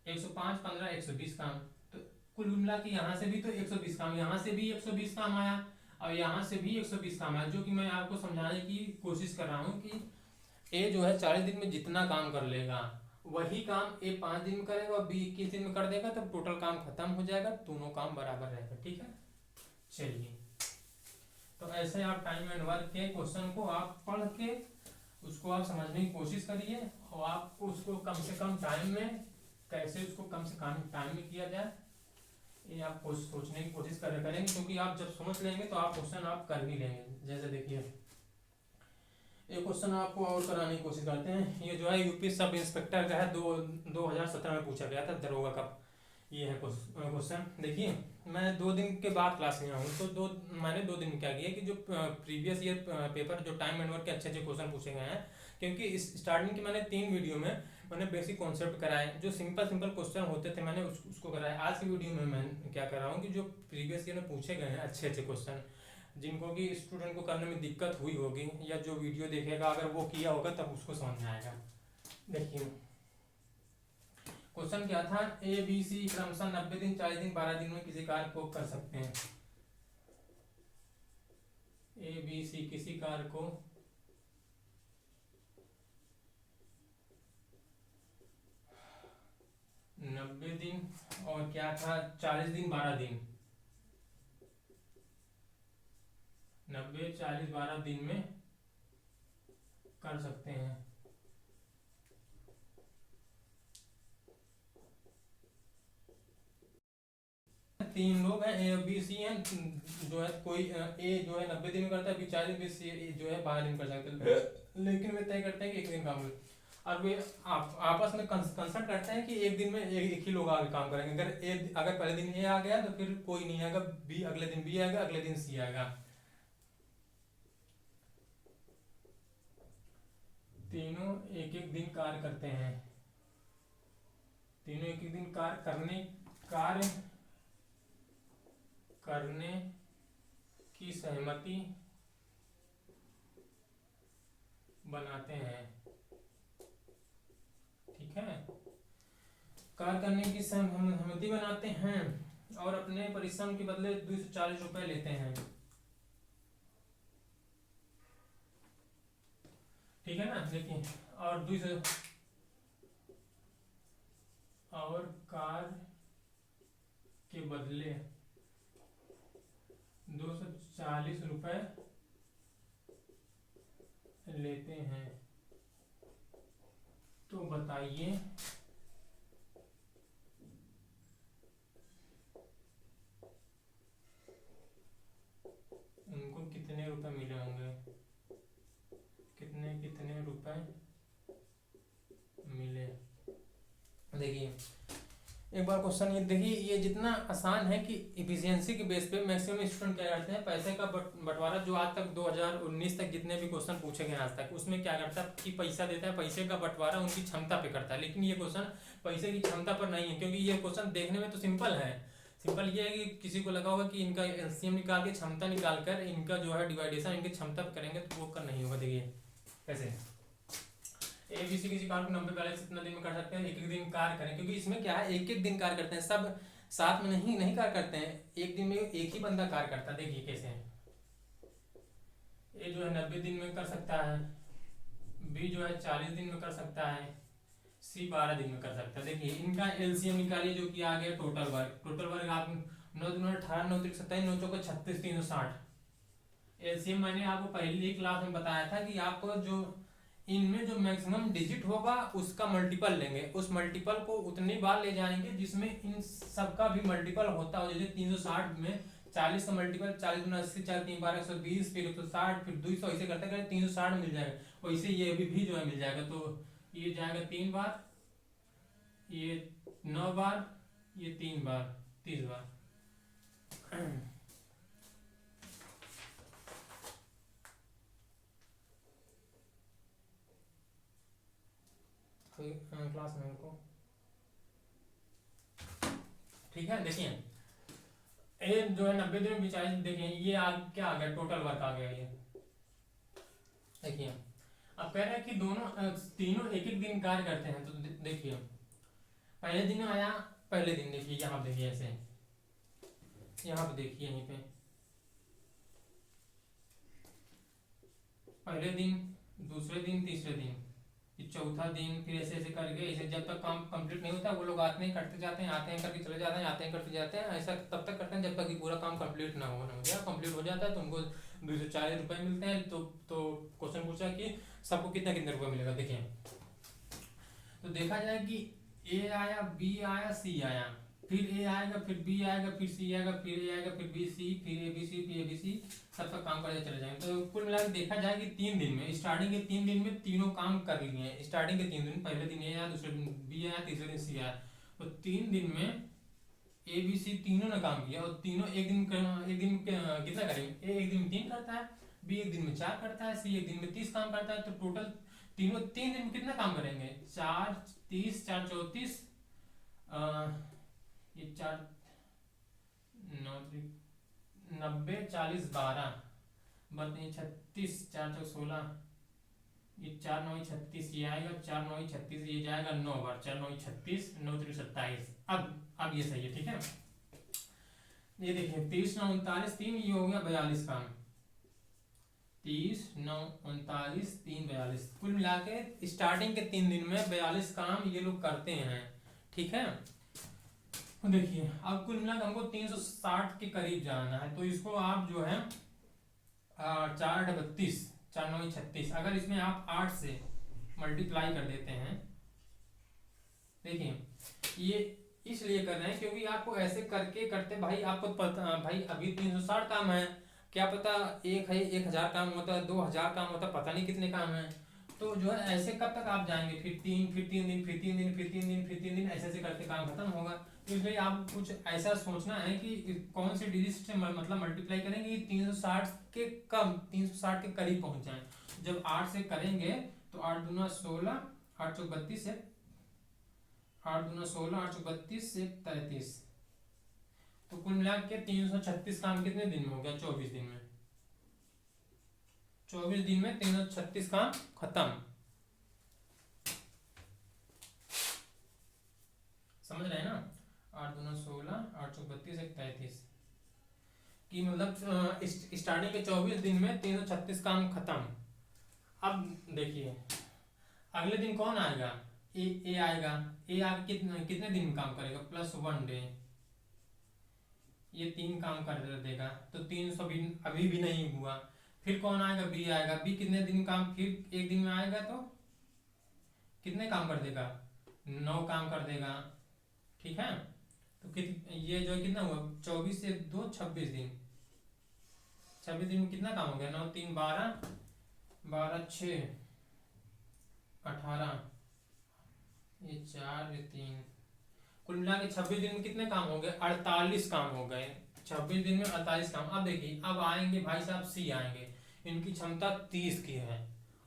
105 15 120 काम। तो कुल मिला के यहाँ से भी तो 120 काम, यहाँ से भी 120 काम आया और यहाँ से भी 120 काम आया, जो कि मैं आपको समझाने की कोशिश कर रहा हूँ कि ए जो है 40 दिन में जितना काम कर लेगा वही काम ए 5 दिन में करेगा और बी 21 दिन में कर देगा, तब टोटल काम खत्म हो जाएगा, दोनों काम बराबर रहेगा, ठीक है। चलिए तो ऐसे आप टाइम एंड वर्क के क्वेश्चन को आप पढ़ के उसको आप समझने की कोशिश करिए, और आपको उसको कम से कम टाइम में कैसे उसको कम से कम टाइम में किया जाए ये आप सोचने की कोशिश करेंगे, क्योंकि आप जब समझ लेंगे तो आप क्वेश्चन आप कर भी लेंगे। जैसे देखिए एक क्वेश्चन आपको और कराने की कोशिश करते हैं। ये जो है यूपी सब इंस्पेक्टर का है, 2017 में पूछा गया था दरोगा का। ये है क्वेश्चन। देखिए मैं 2 दिन के बाद क्लास में आऊँ तो मैंने 2 दिन में क्या किया कि जो प्रीवियस ईयर पेपर जो टाइम एंड वर्क के अच्छे क्वेश्चन पूछे गए हैं, क्योंकि इस स्टार्टिंग की मैंने 3 वीडियो में मैंने बेसिक कॉन्सेप्ट कराए, जो सिंपल क्वेश्चन होते थे मैंने उसको कराया। आज की वीडियो में मैं क्या कर रहा हूँ कि जो प्रीवियस ईयर में पूछे गए हैं अच्छे क्वेश्चन, जिनको कि स्टूडेंट को करने में दिक्कत हुई होगी या जो वीडियो देखेगा अगर वो किया होगा तब उसको समझ में आएगा। देखिए क्वेश्चन क्या था, ए बी सी क्रमशः 90 दिन 40 दिन 12 दिन में किसी कार्य को कर सकते हैं। ए बी सी किसी कार्य को 90 दिन और क्या था 40 दिन 12 दिन, 90 40 12 दिन में कर सकते हैं। तीन लोग हैं ए बी सी हैं, जो है कोई ए जो है 90 दिन में करता है, बी 40 दिन, बी सी जो है 12 दिन कर सकते हैं। लेकिन वे तय करते हैं कि एक दिन काम करें, और वे आपस में कंसल्ट करते हैं कि एक दिन में एक ही लोग आगे काम करेंगे। अगर पहले दिन ए आ गया तो फिर कोई नहीं आएगा, बी अगले दिन बी आएगा, अगले दिन सी आएगा। तीनों एक एक दिन कार्य करते हैं, तीनों एक एक दिन कार्य करने की सहमति बनाते हैं। ठीक है, कार्य करने की सहमति बनाते हैं और अपने परिश्रम के बदले 240 रुपए लेते हैं। ठीक है ना, देखिए, और 200 और कार्य के बदले 240 रुपए लेते हैं। तो बताइए उनको कितने रुपए मिले होंगे, कितने रुपए मिले। देखिए एक बार क्वेश्चन ये देखिए, ये जितना आसान है कि इफिशियंसी के बेस पे मैक्सिमम स्टूडेंट क्या करते हैं, पैसे का बंटवारा जो आज तक 2019 तक जितने भी क्वेश्चन पूछे गए आज तक, उसमें क्या करता है कि पैसा देता है, पैसे का बंटवारा उनकी क्षमता पे करता है। लेकिन ये क्वेश्चन पैसे की क्षमता पर नहीं है, क्योंकि ये क्वेश्चन देखने में तो सिंपल है। सिंपल ये है कि किसी को लगा होगा कि इनका एलसीएम निकाल के क्षमता निकाल कर इनका जो है डिवाइडेशन इनकी क्षमता पर करेंगे, तो वो कर नहीं होगा। देखिए कैसे, एबीसी किसी कार्य को 90 इतना दिन में कर सकते हैं, एक एक दिन कार्य करें, क्योंकि इसमें क्या है एक एक दिन कार्य करते हैं, सब साथ में नहीं कार्य करते हैं, एक दिन में एक ही बंदा कार्य करता है। देखिए कैसे है, ए जो है 90 दिन में कर सकता है, बी जो है 40 दिन में कर सकता है, सी 12 दिन में कर सकता है। देखिए इनका एलसीएम निकालिए जो कि आ गया टोटल वर्क आप 9 दूनी 18, 9 3 27, 9 चौके 36, 360। एलसीएम मैंने आपको पहली क्लास में बताया था कि आप जो इनमें जो मैक्सिमम डिजिट होगा उसका मल्टीपल लेंगे, उस मल्टीपल को उतनी बार ले जाएंगे जिसमें इन सबका भी मल्टीपल होता हो। जैसे 360 में 40 का मल्टीपल 40 गुना 80, 4 3 12 120, फिर 160, फिर 200, ऐसे करते करते 360 मिल जाएगा। वैसे ये भी जो है मिल जाएगा। तो ये जाएगा 3 बार, ये 9 बार, ये 3 बार, 30 बार। क्लास में को ठीक है। देखिए ए जो है 90 दिन में 40, देखिए ये क्या आ गया, टोटल वर्क आ गया ये। देखिए अब कह रहे हैं कि दोनों तीनों एक एक दिन कार्य करते हैं। तो देखिए पहले दिन आया, पहले दिन देखिए यहाँ पे देखिए ऐसे, यहाँ पे देखिए यहीं पे पहले दिन, दूसरे दिन, तीसरे दिन, चौथा दिन, फिर ऐसे ऐसे करके ऐसे जब तक काम कंप्लीट नहीं होता वो लोग आते हैं करते जाते हैं, आते हैं करके चले जाते हैं, आते हैं करते जाते हैं, ऐसा तब तक करते हैं जब तक कि पूरा काम कंप्लीट ना हो जाए। कंप्लीट हो जाता है तो उनको 240 रुपये मिलते हैं। तो क्वेश्चन पूछा कि सबको कितना कितना रुपये मिलेगा। देखिए तो देखा जाए कि ए आया, बी आया, सी आया, फिर ए आएगा, फिर बी आएगा, फिर सी आएगा, फिर ए आएगा, फिर बी सी, फिर ए बी सी, फिर ए बी सी, सबका काम करते चले जाएंगे। तो कुल मिलाकर देखा जाए कि 3 दिन में, स्टार्टिंग के 3 दिन में तीनों काम कर लिए हैं। स्टार्टिंग के 3 दिन, पहले दिन ए आया, दूसरे दिन बी आया, तीसरे दिन सी आया। तो 3 दिन में ए बी सी तीनों ने काम किया, और तीनों एक दिन कितना करेंगे। ए एक दिन में 3 करता है, बी एक दिन में 4 करता है, सी एक दिन में 30 काम करता है। तो टोटल तीनों 3 दिन में कितना काम करेंगे, 4 30, 4 34, ये 4 9 90, 40 12 बत्तीस 36, 4 चौक 16, ये 4 9 36, ये आएगा 4 9 36, ये जाएगा 9 बार, 4 9 36, 9 3 27। अब ये सही है। ठीक है, ये देखिए 30 9 39 3, ये हो गया 42 काम, 30 9 39 3 42। कुल मिला के स्टार्टिंग के 3 दिन में 42 काम ये लोग करते हैं। ठीक है, तो देखिए अब कुल मिला के हमको 360 के करीब जाना है। तो इसको आप जो है 4 32, 4 9 36, अगर इसमें आप 8 से मल्टीप्लाई कर देते हैं। देखिए ये इसलिए कर रहे हैं क्योंकि आपको ऐसे करके करते भाई आपको पता, भाई अभी 360 काम है, क्या पता एक है 1000 काम होता है, 2000 काम होता है, पता नहीं कितने काम है। तो जो है ऐसे कब तक आप जाएंगे, फिर 3, फिर 3 दिन, फिर 3 दिन, फिर 3 दिन, फिर 3 दिन, ऐसे ऐसे करके काम खत्म होगा। तो इसलिए आप कुछ ऐसा सोचना है कि कौन से डिजिट से मतलब मल्टीप्लाई करेंगे 360 के कम, 360 के करीब पहुंच जाए। जब 8 से करेंगे तो 8 दूना 16, 8 चौक 32 है, 8 दूना 16, 8 चौक 32 से 33, तो कुल मिला के 336 काम कितने दिन में हो गया, 24 दिन में। 24 दिन में 336 काम खत्म। समझ रहे हैं ना, 8 दूना 16, 8 चौक 32, 33 कि मतलब स्टार्टिंग के 24 दिन में 336 काम खत्म। अब देखिए अगले दिन कौन आएगा, ए आएगा। ए आगे कितने दिन में काम करेगा, +1 डे, ये 3 काम कर देगा, तो 300 भी अभी भी नहीं हुआ। फिर कौन आएगा, बी आएगा। बी कितने दिन काम, फिर एक दिन में आएगा तो कितने काम कर देगा, 9 काम कर देगा। ठीक है, तो ये जो कितना हुआ, 24 से 2 26 दिन, 26 दिन में कितना काम हो गया, 9 3 12, 12 6 18, ये 4, ये 3, कुल मिला के 26 दिन में कितने काम हो गए, 48 काम हो गए। 26 दिन में 48 काम। अब देखिए अब आएंगे भाई साहब सी आएंगे, इनकी क्षमता 30 की है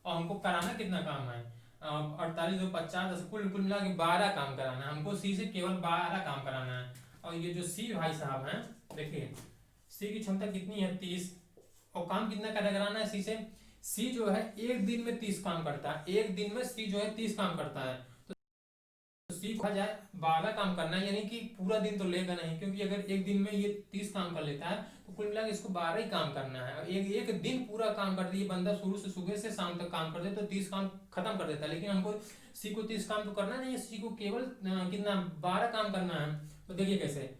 और हमको कराना कितना काम है, 48 और 50, कुल कुल मिला के 12 काम कराना है हमको। सी से केवल 12 काम कराना है। और ये जो सी भाई साहब हैं, देखिए सी की क्षमता कितनी है, 30, और काम कितना कराना है सी से। सी जो है एक दिन में 30 काम करता है, एक दिन में सी जो है 30 काम करता है। तो सी कहा जाए 12 काम करना है, यानी कि पूरा दिन तो लेगा नहीं, क्योंकि अगर एक दिन में ये 30 काम कर लेता है तो कुल मिला के इसको 12 ही काम करना है। और एक दिन पूरा काम कर दे, ये बंदा शुरू से सुबह से शाम तक काम कर दे तो 30 काम खत्म कर देता है। लेकिन हमको सी को 30 काम तो करना नहीं है, सी को केवल कितना 12 काम करना है। तो देखिए कैसे,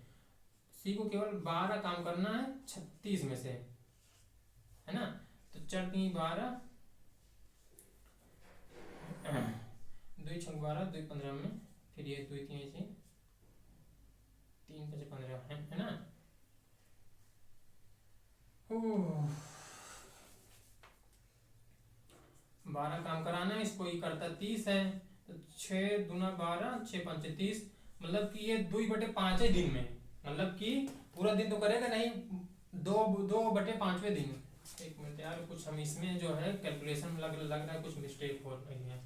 सी को केवल 12 काम करना है 36 में से, है ना। तो 4 3 12, 2 6 12, 2 15 में, फिर ये 2 3 ऐसे 3 5 15 है ना। 12 काम कराना है इसको, ये करता 30 है, तो 6 दूना 12, 6 5 30, मतलब कि ये 2/5 दिन में, मतलब कि पूरा दिन तो करेगा नहीं, 2/5वें दिन। एक मिनट यार, कुछ हम इसमें जो है कैलकुलेशन में लग रहा है कुछ मिस्टेक हो रही है।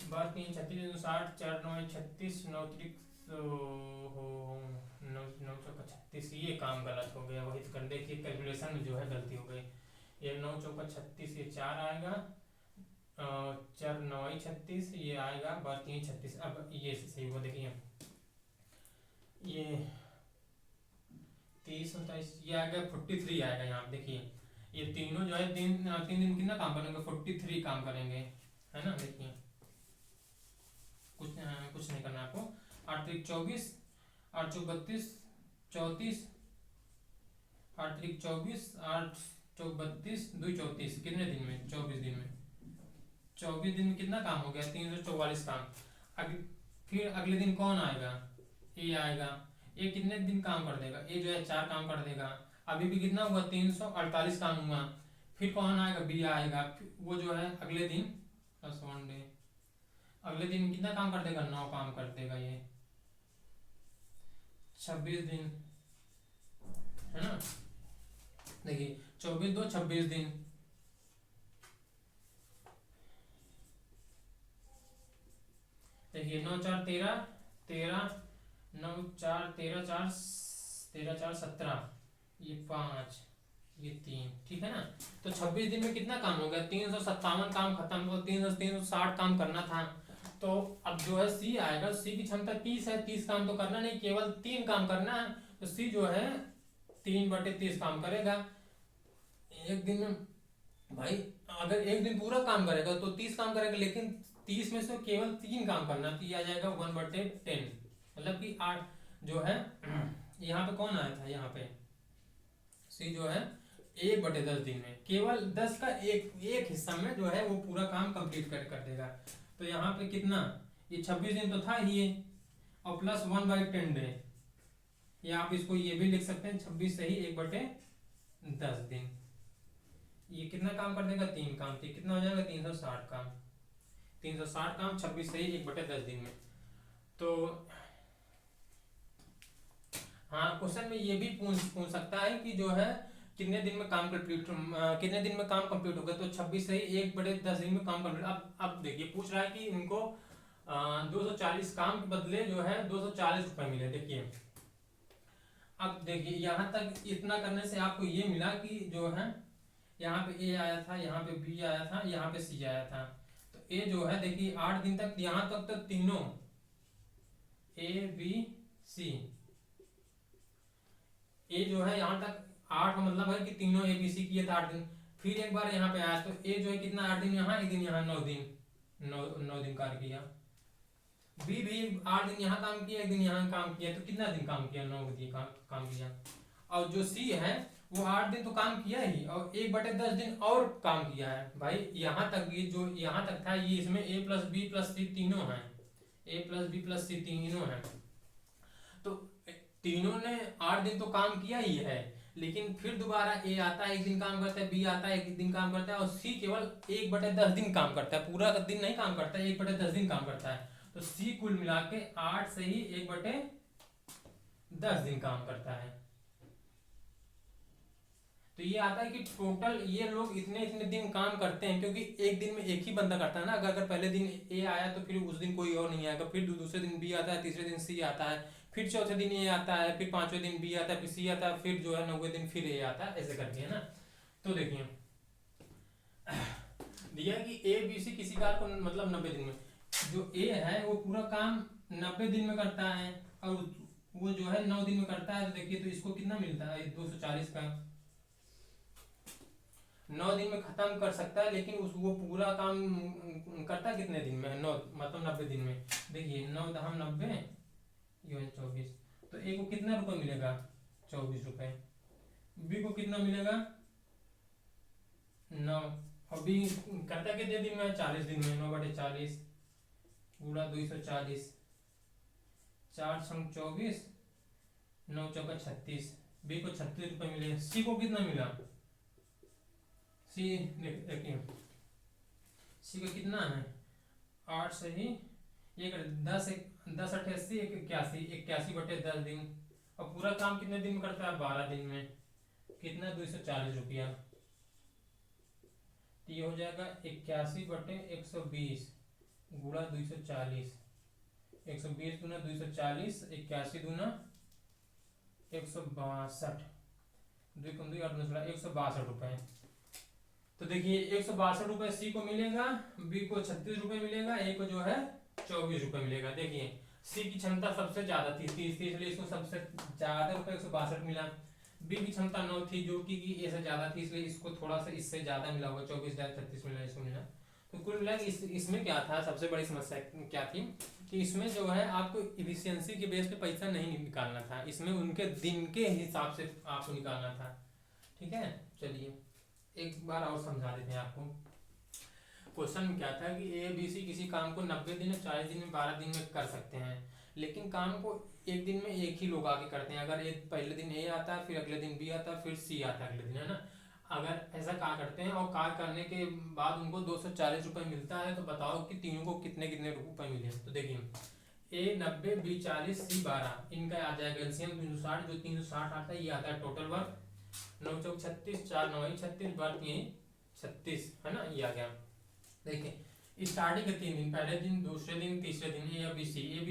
12 3 36 60, 4 9 36, 9 हो 9 9 चौका 36, ये काम गलत हो गया। वही तो कर, देखिए कैलकुलेशन में जो है गलती हो गई। ये 9 चौका 36, ये 4 आएगा, 4 9 36, ये आएगा 12 3 36। अब ये सही हुआ, देखिए ये 30 27, ये आएगा 43 आएगा यहाँ पे। देखिए ये तीनों जो है 3 दिन कितना काम करेंगे, 43 काम करेंगे, है ना। देखिए कुछ नहीं करना आपको। 8 3 24, 8 चौक 32 34, 8 3 24, 8 चौक 32, 2 34, कितने दिन में, 24 दिन में। 24 दिन में कितना काम हो गया, 344 काम। फिर अगले दिन कौन आएगा, ए आएगा। ए कितने दिन काम कर देगा, ए जो है 4 काम कर देगा। अभी भी कितना हुआ, 348 काम हुआ। फिर कौन आएगा, बी आएगा, वो जो है अगले दिन +1 डे, अगले दिन कितना काम कर देगा, 9 काम कर देगा। ये 26 दिन, है ना। देखिए 24 2 26 दिन, देखिए 9 4 13, 13 9 4 13 4 13 4 17, ये 5, ये 3, ठीक है ना। तो 26 दिन में कितना काम हो गया, 357 काम खत्म, और 360 काम करना था। तो अब जो है सी आएगा, सी की क्षमता 30 है, 30 काम तो करना नहीं, केवल 3 काम करना है। तो सी जो है 3/30 काम करेगा एक दिन में। भाई अगर एक दिन पूरा काम करेगा तो 30 काम करेगा, लेकिन 30 में से केवल 3 काम करना, तो ये आ जाएगा 1/10, मतलब कि 8 जो है यहाँ पे कौन आया था, यहाँ पे सी जो है 1/10 दिन में, केवल 10 का एक हिस्सा में जो है वो पूरा काम कंप्लीट कर देगा। तो यहाँ पे कितना, ये 26 दिन तो था ही ये, और प्लस 1/10 डे, या आप इसको ये भी लिख सकते हैं 26 से ही 1/10 दिन, ये कितना काम कर देगा, 3 काम, तो कितना हो जाएगा 360 काम। 360 काम 26 सही 1/10 दिन में। तो हाँ, क्वेश्चन में ये भी पूछ सकता है कि जो है कितने दिन में काम कंप्लीट, कितने दिन में काम कंप्लीट होगा, तो 26 से ही 1/10 दिन में काम कंप्लीट। अब देखिए पूछ रहा है कि इनको 240 काम के बदले जो है 240 रुपए मिले। देखिए अब देखिए यहाँ तक इतना करने से आपको ये मिला कि जो है यहाँ पे ए आया था, यहाँ पे बी आया था, यहाँ पे सी आया था। तो ए जो है देखिए 8 दिन तक, यहाँ तक तो तीनों ए बी सी, ए जो है यहाँ तक 8 मतलब है कि तीनों ए बी सी किए थे 8 दिन। फिर एक बार यहाँ पे आया तो ए जो है कितना 8 दिन यहाँ, 1 दिन यहाँ, 9 दिन, 9 दिन कार्य किया। बी भी 8 दिन यहाँ काम किया, 1 दिन यहाँ काम किया, तो कितना दिन काम किया, 9 दिन काम किया। और जो सी है वो 8 दिन तो काम किया ही, और 1/10 दिन और काम किया है भाई। यहाँ तक ये जो यहाँ तक था ये इसमें ए प्लस बी प्लस सी तीनों हैं, ए प्लस बी प्लस सी तीनों हैं। तो तीनों ने 8 दिन तो काम किया ही है, लेकिन फिर दोबारा ए आता है 1 दिन काम करता है, बी आता है 1 दिन काम करता है, और सी केवल 1/10 दिन काम करता है, पूरा दिन नहीं काम करता है, 1/10 दिन काम करता है। तो सी कुल मिला के 8 से ही 1/10 दिन काम करता है। तो ये आता है कि टोटल ये लोग इतने इतने दिन काम करते हैं, क्योंकि एक दिन में एक ही बंदा करता है ना। अगर पहले दिन ए आया तो फिर उस दिन कोई और नहीं आएगा, फिर दूसरे दिन बी आता है, तीसरे दिन सी आता है, फिर चौथे दिन ए आता है, फिर 5वें दिन बी आता है, फिर सी आता है, फिर जो है 9वें दिन फिर ए आता है, ऐसे करके है ना। तो देखिए दिया कि ए बी सी किसी कार को मतलब 90 दिन में, जो ए है वो पूरा काम 90 दिन में करता है, और वो जो है 9 दिन में करता है। तो देखिए तो इसको कितना मिलता है 240 का, 9 दिन में खत्म कर सकता है, लेकिन वो पूरा काम करता कितने दिन में, 9 मतलब 90 दिन में। देखिए 9 दहम 90, ये 24, तो ए को कितना रुपए मिलेगा 24 रुपए, बी को कितना मिलेगा 9, और बी करता कितने दिन में 40 दिन में, 9/40 गुणा 240, 4 संग 24, 9 चौका 36, बी को 36 रुपए मिले। सी को कितना मिला, सी देखिए सी का कितना है 8 से ही ये 10 88 81, 81/10 दिन, और पूरा काम कितने दिन में करता है 12 दिन में, कितना 240 रुपया। तो ये हो जाएगा 81/120 गुणा 240, 120 गुना 240, 81 गुना 162, 162 रुपए। तो देखिए 162 रुपए सी को मिलेगा, बी को 36 रुपए मिलेगा, ए को जो है 24 रुपए मिलेगा। देखिए सी की क्षमता सबसे ज्यादा थी 30 थी, इसलिए इसको सबसे ज्यादा रुपए 162 मिला। बी की क्षमता 9 थी जो कि ए से ज्यादा थी, इसलिए इसको थोड़ा सा इससे ज्यादा मिला होगा, 24 36 मिला, इसको मिला। तो कुल मिला इसमें क्या था, सबसे बड़ी समस्या क्या थी कि इसमें जो है आपको इफिशियंसी के बेस पे पैसा नहीं निकालना था, इसमें उनके दिन के हिसाब से आपको निकालना था। ठीक है, चलिए एक बार और समझा देते हैं आपको। क्वेश्चन में क्या था कि ए बी सी किसी काम को 90 दिन, 40 दिन में, 12 दिन में कर सकते हैं, लेकिन काम को एक दिन में एक ही लोग आके करते हैं। अगर एक पहले दिन ए आता है, फिर अगले दिन बी आता है, फिर सी आता है अगले दिन, है ना। अगर ऐसा कार्य करते हैं और कार्य करने के बाद उनको 240 रुपये मिलता है, तो बताओ कि तीनों को कितने कितने रुपये मिले। तो देखिए ए 90, बी 40, सी 12, इनका आ जाएगा एलसीएम 360, जो 360 आता है ये आता है टोटल वर्क। 9 चौक 36, 4 9 36, वर्क ये 36 है ना, ये आ गया। देखिए स्टार्टिंग के 3 दिन, पहले दिन, दूसरे दिन, तीसरे दिन, ए बी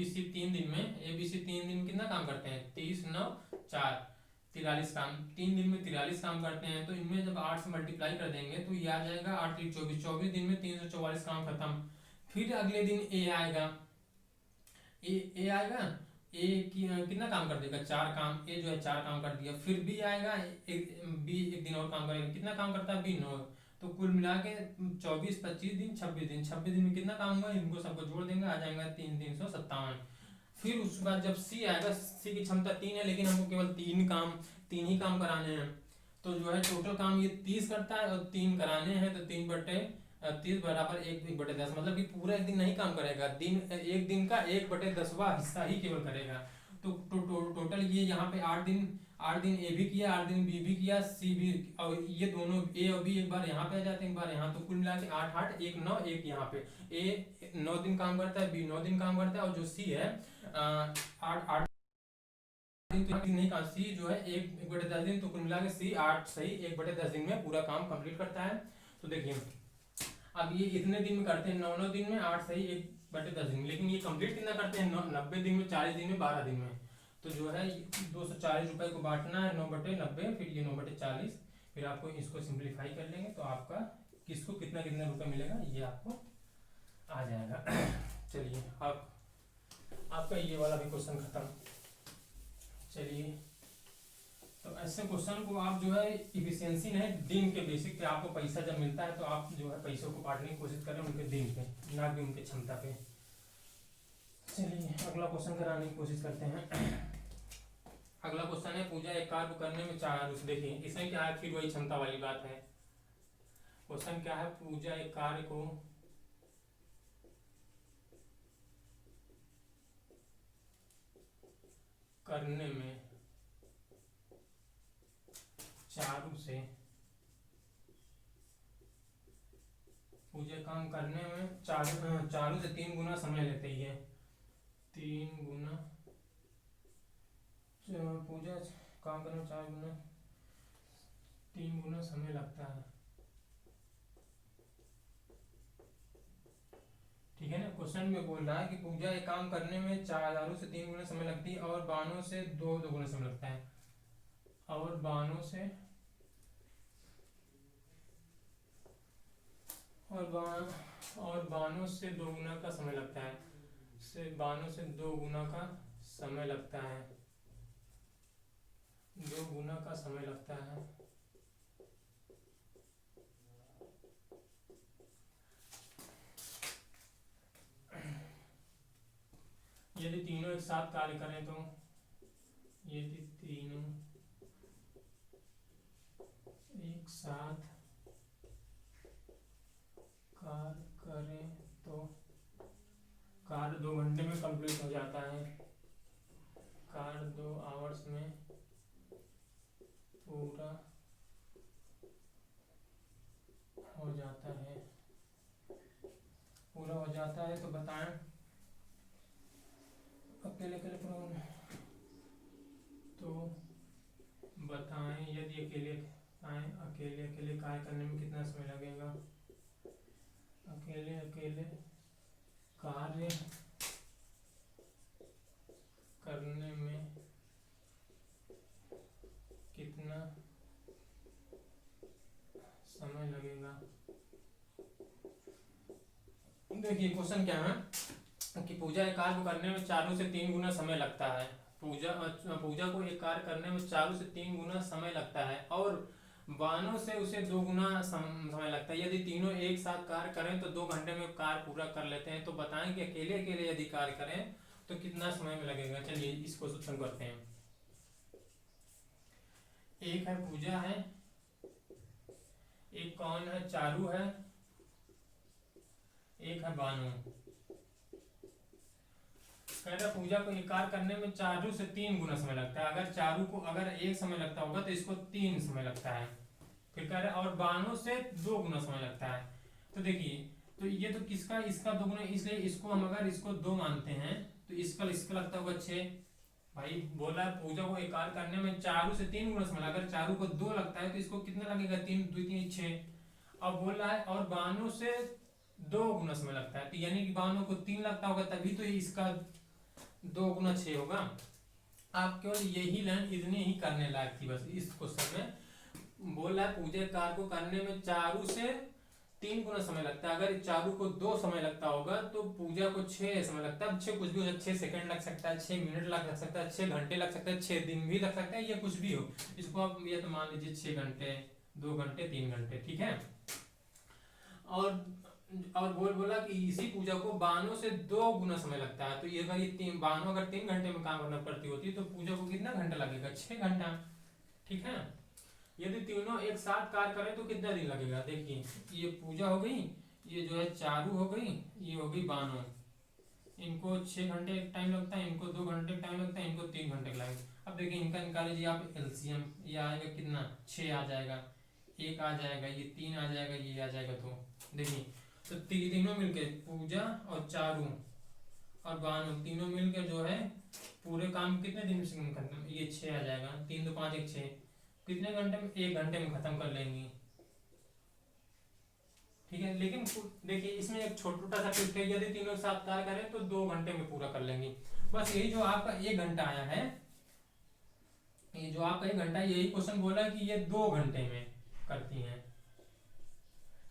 सी 3 दिन में, ए बी सी 3 दिन कितना काम करते हैं 30 9 4 43 काम, 3 दिन में 43 काम करते हैं। तो इनमें जब 8 से मल्टीप्लाई कर देंगे तो ये आ जाएगा 8 3 24, 24 दिन में 344 काम खत्म। फिर अगले दिन ए आएगा, ए आएगा, ए कितना काम कर देगा 4 काम, ए जो है 4 काम कर दिया। फिर बी आएगा, बी 1 दिन और काम करेगा, कितना काम करता है बी 9। तो कुल मिला के 24 25 दिन 26 दिन, 26 दिन में कितना काम हुआ, इनको सबको जोड़ देंगे, आ जाएगा 357। फिर उसके बाद जब सी आएगा, सी की क्षमता 3 है, लेकिन हमको केवल 3 ही काम कराने हैं। तो जो है टोटल काम ये 30 करता है और 3 कराने हैं, तो 3/30 बराबर 1/10, मतलब कि पूरा एक दिन नहीं काम करेगा, एक दिन का 1/10वां हिस्सा ही केवल करेगा। तो टोटल ये यहाँ पे 8 दिन 8 दिन ए भी किया, 8 दिन बी भी किया, सी भी, और ये दोनों ए और बी एक बार यहाँ पे आ जाते हैं, एक बार यहाँ, तो कुल मिला के 8 8 1 9 1 यहाँ पे। ए 9 दिन काम करता है, बी 9 दिन काम करता है, और जो सी है 8 8 दिन तो नहीं काम, सी जो है 1/10 दिन, तो कुल मिला के सी 8 सही 1/10 दिन में पूरा काम कंप्लीट करता है। तो देखिए अब ये इतने दिन में करते हैं, 9 दिन में 8 सही 1/10 दिन, लेकिन ये कंप्लीट कितना करते हैं 90 दिन में, 40 दिन में, 12 दिन में। तो जो है 240 रुपये को बांटना है 9/90, फिर ये 9/40, फिर आपको इसको सिंप्लीफाई कर लेंगे तो आपका किसको कितना कितना रुपये मिलेगा ये आपको आ जाएगा। चलिए अब आपका ये वाला भी क्वेश्चन खत्म। चलिए तो ऐसे क्वेश्चन को आप जो है इफिशियंसी नहीं, दिन के बेसिक पे आपको पैसा जब मिलता है तो आप जो है पैसों को बांटने की कोशिश करें उनके दिन पे, ना कि उनके क्षमता पे। चलिए अगला क्वेश्चन कराने की कोशिश करते हैं। अगला क्वेश्चन है पूजा एक कार्य को करने में 4 देखिए इसमें क्या है, फिर वही क्षमता वाली बात है। क्वेश्चन क्या है, पूजा एक कार्य को करने में चारू से, पूजा काम करने में चारू से 3 गुना समय लेते ही है, 3 गुना, पूजा काम करने में 4 गुना 3 गुना समय लगता है, ठीक है ना। क्वेश्चन में बोल रहा है कि पूजा एक काम करने में चारू से 3 गुना समय लगती है और बानों से दो गुना समय लगता है, और बानों से और बानों से 2 गुना का समय लगता है, बानों से 2 गुना का समय लगता है, 2 गुना का समय लगता है। यदि तीनों एक साथ कार्य करें तो, यदि तीनों एक साथ कार्य करें तो कार्य 2 घंटे में कंप्लीट हो जाता है, कार्य 2 आवर्स में पूरा हो जाता है, पूरा हो जाता है। तो बताएं अकेले अकेले तो बताएं यदि अकेले अकेले कार्य करने में कितना समय लगेगा, अकेले अकेले कार्य करने में कितना समय लगेगा। देखिए क्वेश्चन क्या है कि पूजा एक कार्य को करने में चारू से 3 गुना समय लगता है, पूजा को एक कार्य करने में चारू से 3 गुना समय लगता है और बानों से उसे 2 गुना समय लगता है। यदि तीनों एक साथ कार्य करें तो 2 घंटे में कार्य पूरा कर लेते हैं। तो बताएं कि अकेले अकेले यदि कार्य करें तो कितना समय में लगेगा। चलिए इसको क्वेश्चन करते हैं। एक है पूजा है, एक कौन है चारू है, एक है बानो। कह रहा पूजा को एक कार्य करने में चारू से 3 गुना समय लगता है। अगर चारू को अगर 1 समय लगता होगा तो इसको 3 समय लगता है। फिर कह रहा और बानो से 2 गुना समय लगता है। तो देखिए तो ये तो किसका इसका 2 गुना, इसलिए इसको हम अगर इसको 2 मानते हैं तो इसका लगता होगा 6। भाई बोला है पूजा को एक कार्य करने में चारू से 3 गुना समय, अगर चारू को 2 लगता है तो इसको कितना लगेगा 3 2 3 6। अब बोल रहा है और बानो से 2 गुना समय लगता है, तो यानी कि बानो को 3 लगता होगा तभी तो इसका 2 गुना 6 होगा। आप केवल यही लाइन इतनी ही करने लायक थी बस। इस क्वेश्चन में बोल रहा है पूजा कार्य को करने में चारू से 3 गुना समय लगता है। अगर चारू को 2 समय लगता होगा तो पूजा को 6 समय लगता है। 6 कुछ भी हो, 6 सेकंड लग सकता है, 6 मिनट लग सकता है, 6 घंटे लग सकता है, 6 दिन भी लग सकता है, ये कुछ भी हो। इसको आप ये तो मान लीजिए 6 घंटे 2 घंटे 3 घंटे, ठीक है। और बोला कि इसी पूजा को बानों से 2 गुना समय लगता है। तो ये अगर ये बानों अगर 3 घंटे में काम करना पड़ती होती तो पूजा को कितना घंटा लगेगा 6 घंटा, ठीक है। यदि तीनों एक साथ कार्य करें तो कितना दिन लगेगा। देखिए ये पूजा हो गई, ये जो है चारू हो गई, ये हो गई बानो, इनको 6 घंटे टाइम लगता है, इनको 2 घंटे टाइम लगता है, इनको 3 घंटे लगेगा। अब देखिए इनका निकाल लीजिए आप एलसीएम, ये आएगा कितना, 6 आ जाएगा, एक आ जाएगा, ये 3 आ जाएगा, ये आ जाएगा 2। देखिए तो तीनों मिलके पूजा और चारू और बानु तीनों मिलकर जो है पूरे काम कितने दिन में खत्म, ये 6 आ जाएगा, 3 2 5 1 6, कितने घंटे में, 1 घंटे में खत्म कर लेंगे। ठीक है, लेकिन देखिए इसमें एक छोटा सा ट्रिक है, यदि तीनों के साथ कार्य करें तो 2 घंटे में पूरा कर लेंगे। बस यही जो आपका 1 घंटा आया है, ये जो आपका 1 घंटा, यही क्वेश्चन बोला कि ये 2 घंटे में करती हैं।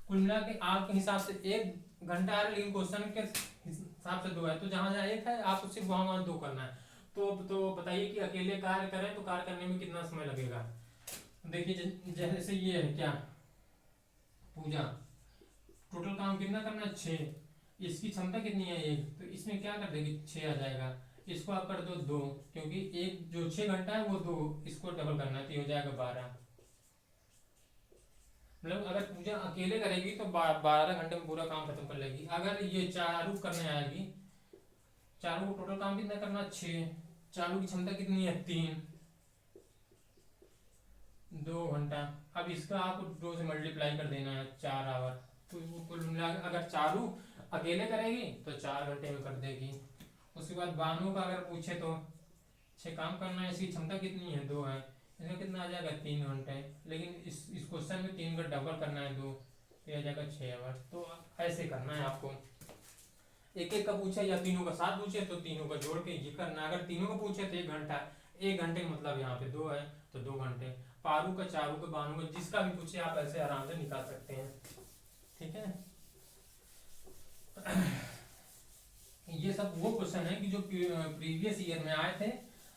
कुल मिला के आपके हिसाब से 1 घंटा आ रहा है, लेकिन क्वेश्चन के हिसाब से 2 है, तो जहां जहां 1 है आपको सिर्फ वहां वहां 2 करना है। तो बताइए कि अकेले कार्य करें तो कार्य करने में कितना समय लगेगा। देखिए जैसे ये है क्या, पूजा, टोटल काम कितना करना है, 6, इसकी क्षमता कितनी है 1, तो इसमें क्या कर देंगे, 6 आ जाएगा, इसको आप कर दो 2, क्योंकि एक जो 6 घंटा है वो 2, इसको डबल करना है तो ये हो जाएगा 12। मतलब अगर पूजा अकेले करेगी तो 12 घंटे में पूरा काम खत्म कर लेगी। अगर ये चारू करने आएगी, चारू को टोटल काम कितना करना, 6, चारू की क्षमता कितनी है, 3, 2 घंटा। अब इसका आपको 2 से मल्टीप्लाई कर देना है, 4 आवर। तो कुल मिला अगर चारू अकेले करेगी तो 4 घंटे में कर देगी। उसके बाद बानु का अगर पूछे तो 6 काम करना है, इसकी क्षमता कितनी है, 2 है, इसका कितना आ जाएगा, 3 घंटे। लेकिन इस क्वेश्चन में 3 का डबल करना है, 2, तो आ जाएगा 6 आवर। तो ऐसे करना है आपको, एक एक का पूछे या तीनों का साथ पूछे तो तीनों का जोड़ के ये करना। अगर तीनों का पूछे तो 1 घंटा, 1 घंटे मतलब यहाँ पे 2 है तो 2 घंटे। पारू का, चारू का, बानु का, जिसका भी पूछे आप ऐसे आराम से निकाल सकते हैं। ठीक है, ये सब वो क्वेश्चन है कि जो प्रीवियस ईयर में आए थे,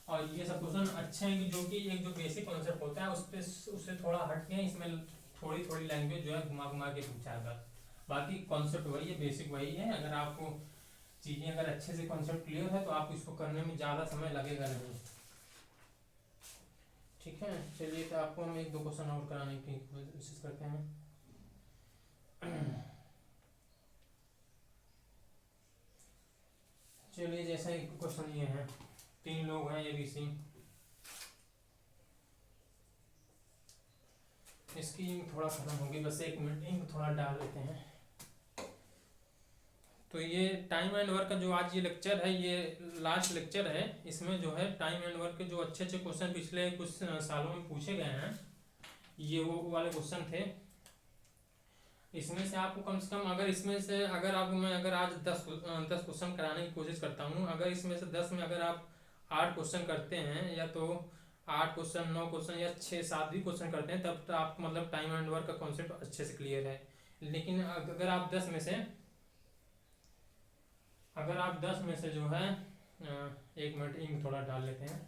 और ये सब क्वेश्चन अच्छे हैं कि जो कि एक जो बेसिक कॉन्सेप्ट होता है उससे थोड़ा हट के, इसमें थोड़ी थोड़ी लैंग्वेज जो है घुमा घुमा के पूछा है। बाकी कॉन्सेप्ट वही है, बेसिक वही है। अगर आपको चीज़ें अगर अच्छे से कॉन्सेप्ट क्लियर है तो आपको इसको करने में ज़्यादा समय लगेगा नहीं। ठीक है, चलिए तो आपको हम 1 2 क्वेश्चन और कराने की कोशिश करते हैं। चलिए जैसा एक क्वेश्चन ये है, 3 लोग हैं ABC, इसकी इंक थोड़ा खत्म होगी, बस 1 मिनट इंक थोड़ा डाल लेते हैं। तो ये टाइम एंड वर्क का जो आज ये लेक्चर है, ये लास्ट लेक्चर है। इसमें जो है टाइम एंड वर्क के जो अच्छे अच्छे क्वेश्चन पिछले कुछ सालों में पूछे गए हैं, ये वो वाले क्वेश्चन थे। इसमें से आपको कम से कम, अगर इसमें से अगर आप मैं अगर आज 10 क्वेश्चन कराने की कोशिश करता हूँ, अगर इसमें से 10 में अगर आप 8 क्वेश्चन करते हैं, या तो 8 क्वेश्चन 9 क्वेश्चन या 6 7 भी क्वेश्चन करते हैं, तब तो आपको मतलब टाइम एंड वर्क का कॉन्सेप्ट अच्छे से क्लियर है। लेकिन अगर आप 10 में से जो है 1 मिनट इंक थोड़ा डाल लेते हैं।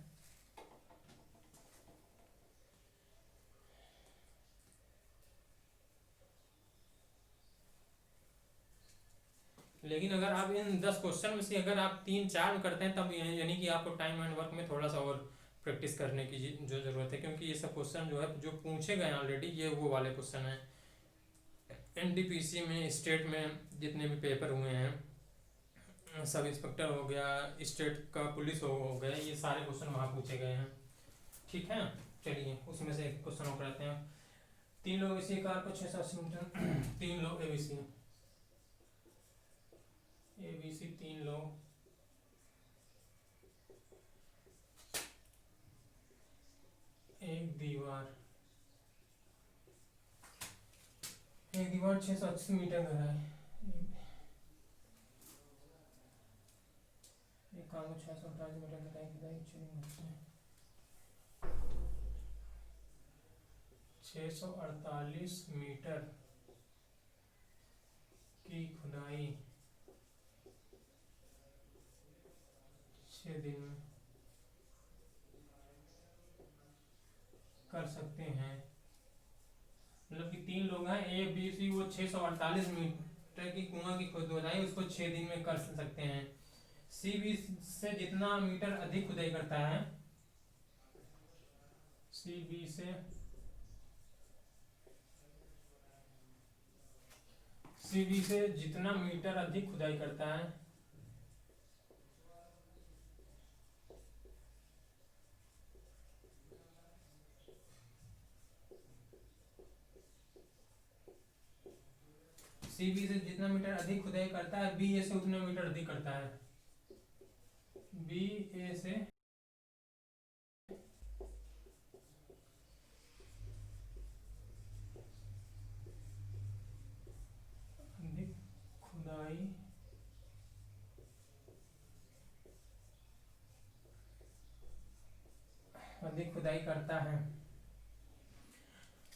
लेकिन अगर आप इन 10 क्वेश्चन में से अगर आप 3 4 करते हैं, तब यानी कि आपको टाइम एंड वर्क में थोड़ा सा और प्रैक्टिस करने की जो ज़रूरत है, क्योंकि ये सब क्वेश्चन जो है जो पूछे गए ऑलरेडी, ये वो वाले क्वेश्चन हैं। NTPC में, स्टेट में जितने भी पेपर हुए हैं, सब इंस्पेक्टर हो गया, स्टेट का पुलिस हो गया, ये सारे क्वेश्चन वहाँ पूछे गए हैं। ठीक है, चलिए उसमें से एक क्वेश्चन और कराते हैं। 3 लोग इसी कार को 680 मीटर 3 लोग ABC 3 लोग एक दीवार 680 मीटर का है। एक काम को 648 मीटर का 648 मीटर की खुदाई 6 दिन में कर सकते हैं। मतलब कि 3 लोग हैं ABC, वो 648 मीटर की कुआं की खुदाई उसको 6 दिन में कर सकते हैं। CB से जितना मीटर अधिक खुदाई करता है, CB से जितना मीटर अधिक खुदाई करता है, सी बी से जितना मीटर अधिक खुदाई करता है बी ए से उतना मीटर अधिक करता है। बी ए से अधिक खुदाई करता है।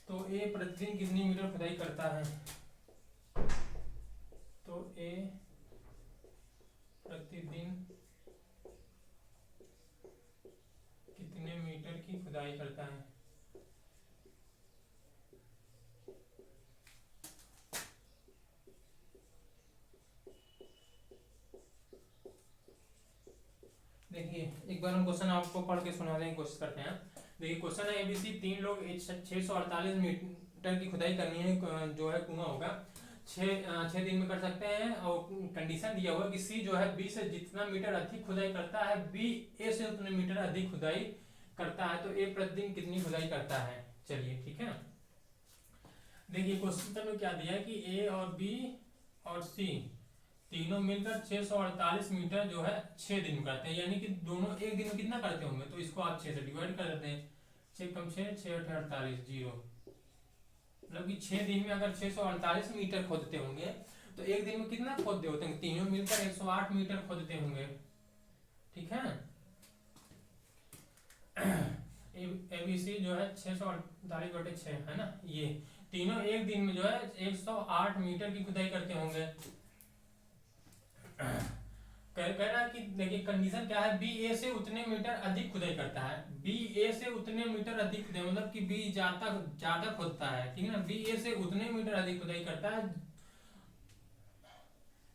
तो ए प्रतिदिन कितनी मीटर खुदाई करता है? तो ए प्रतिदिन कितने मीटर की खुदाई करता है? देखिए एक बार हम क्वेश्चन आपको पढ़ के सुनाने की कोशिश करते हैं। देखिए क्वेश्चन है एबीसी, 3 लोग 648 मीटर की खुदाई करनी है, जो है कुआं होगा, 6 दिन में कर सकते हैं। और कंडीशन दिया हुआ कि सी जो है बी से जितना मीटर अधिक खुदाई करता है बी ए से उतने मीटर अधिक खुदाई करता है। तो ए प्रतिदिन कितनी खुदाई करता है? चलिए ठीक है। देखिए क्वेश्चन में क्या दिया है कि ए और बी और सी तीनों मिलकर 648 मीटर जो है 6 दिन में करते हैं, यानी कि दोनों एक दिन में कितना करते होंगे? तो इसको आप 6 से डिवाइड कर देते हैं। 6 कम 6 6 48 0, मतलब कि 6 दिन में अगर 648 मीटर खोदते होंगे तो एक दिन में कितना खोदते होते हैं? तीनों मिलकर 108 मीटर खोदते होंगे। ठीक है। एबीसी जो है 648/6 है ना, ये तीनों एक दिन में जो है 108 मीटर की खुदाई करते होंगे। कह रहा है कि देखिए कंडीशन क्या है, बी ए से उतने मीटर अधिक खुदाई करता है। बी ए से उतने मीटर अधिक खुदाई, मतलब कि बी ज्यादा खोदता है, ठीक है ना। बी ए से उतने मीटर अधिक खुदाई करता है।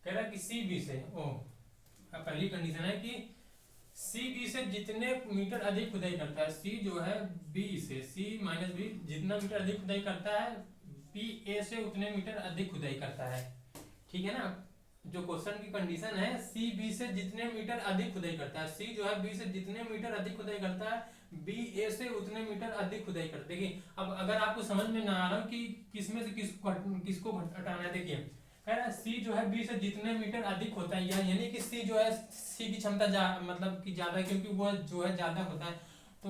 कह रहा है कि सी बी से, पहली कंडीशन है कि सी बी से जितने मीटर अधिक खुदाई करता है, सी जो है बी से, सी माइनस बी जितना मीटर अधिक खुदाई करता है बी ए से उतने मीटर अधिक खुदाई करता है। ठीक है ना। जो क्वेश्चन की कंडीशन है सी बी से जितने मीटर अधिक खुदाई करता है, सी जो है बी से जितने मीटर अधिक खुदाई करता है बी ए से उतने मीटर अधिक खुदाई करता है। देखिए अब अगर आपको समझ में ना आ रहा हो कि किसमें से किसको हटाना है, देखिए कह रहा है सी जो है बी से जितने मीटर अधिक होता है, यानी कि सी जो है सी की क्षमता मतलब कि ज्यादा, क्योंकि वो जो है ज्यादा होता है। तो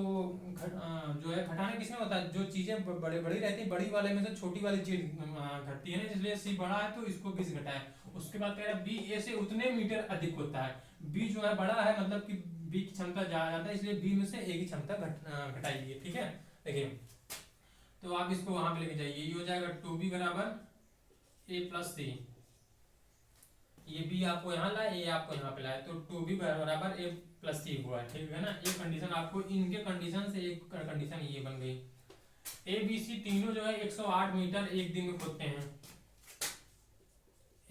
जो है घटाना किसमें होता है? जो चीजें बड़ी रहती है, बड़ी वाले में से छोटी वाली चीज घटती है ना, इसलिए सी बड़ा है तो इसको बी से घटाए। उसके बाद कह रहा है बी ए से उतने मीटर अधिक होता है। बी जो है बड़ा है, मतलब कि बी की क्षमता ज्यादा है, इसलिए बी में से ए की क्षमता घटाइए। ठीक है। देखिए तो आप इसको वहां पे लेके जाइए, ये हो जाएगा 2b बराबर ए प्लस सी। ये बी आपको यहाँ लाए, ये आपको यहाँ पे लाए, तो 2b बराबर ए प्लस सी हुआ है। ठीक है ना। ये कंडीशन आपको, इनके कंडीशन से एक कंडीशन ये बन गई। ए बी सी तीनों जो है 108 मीटर एक दिन में खोदते हैं।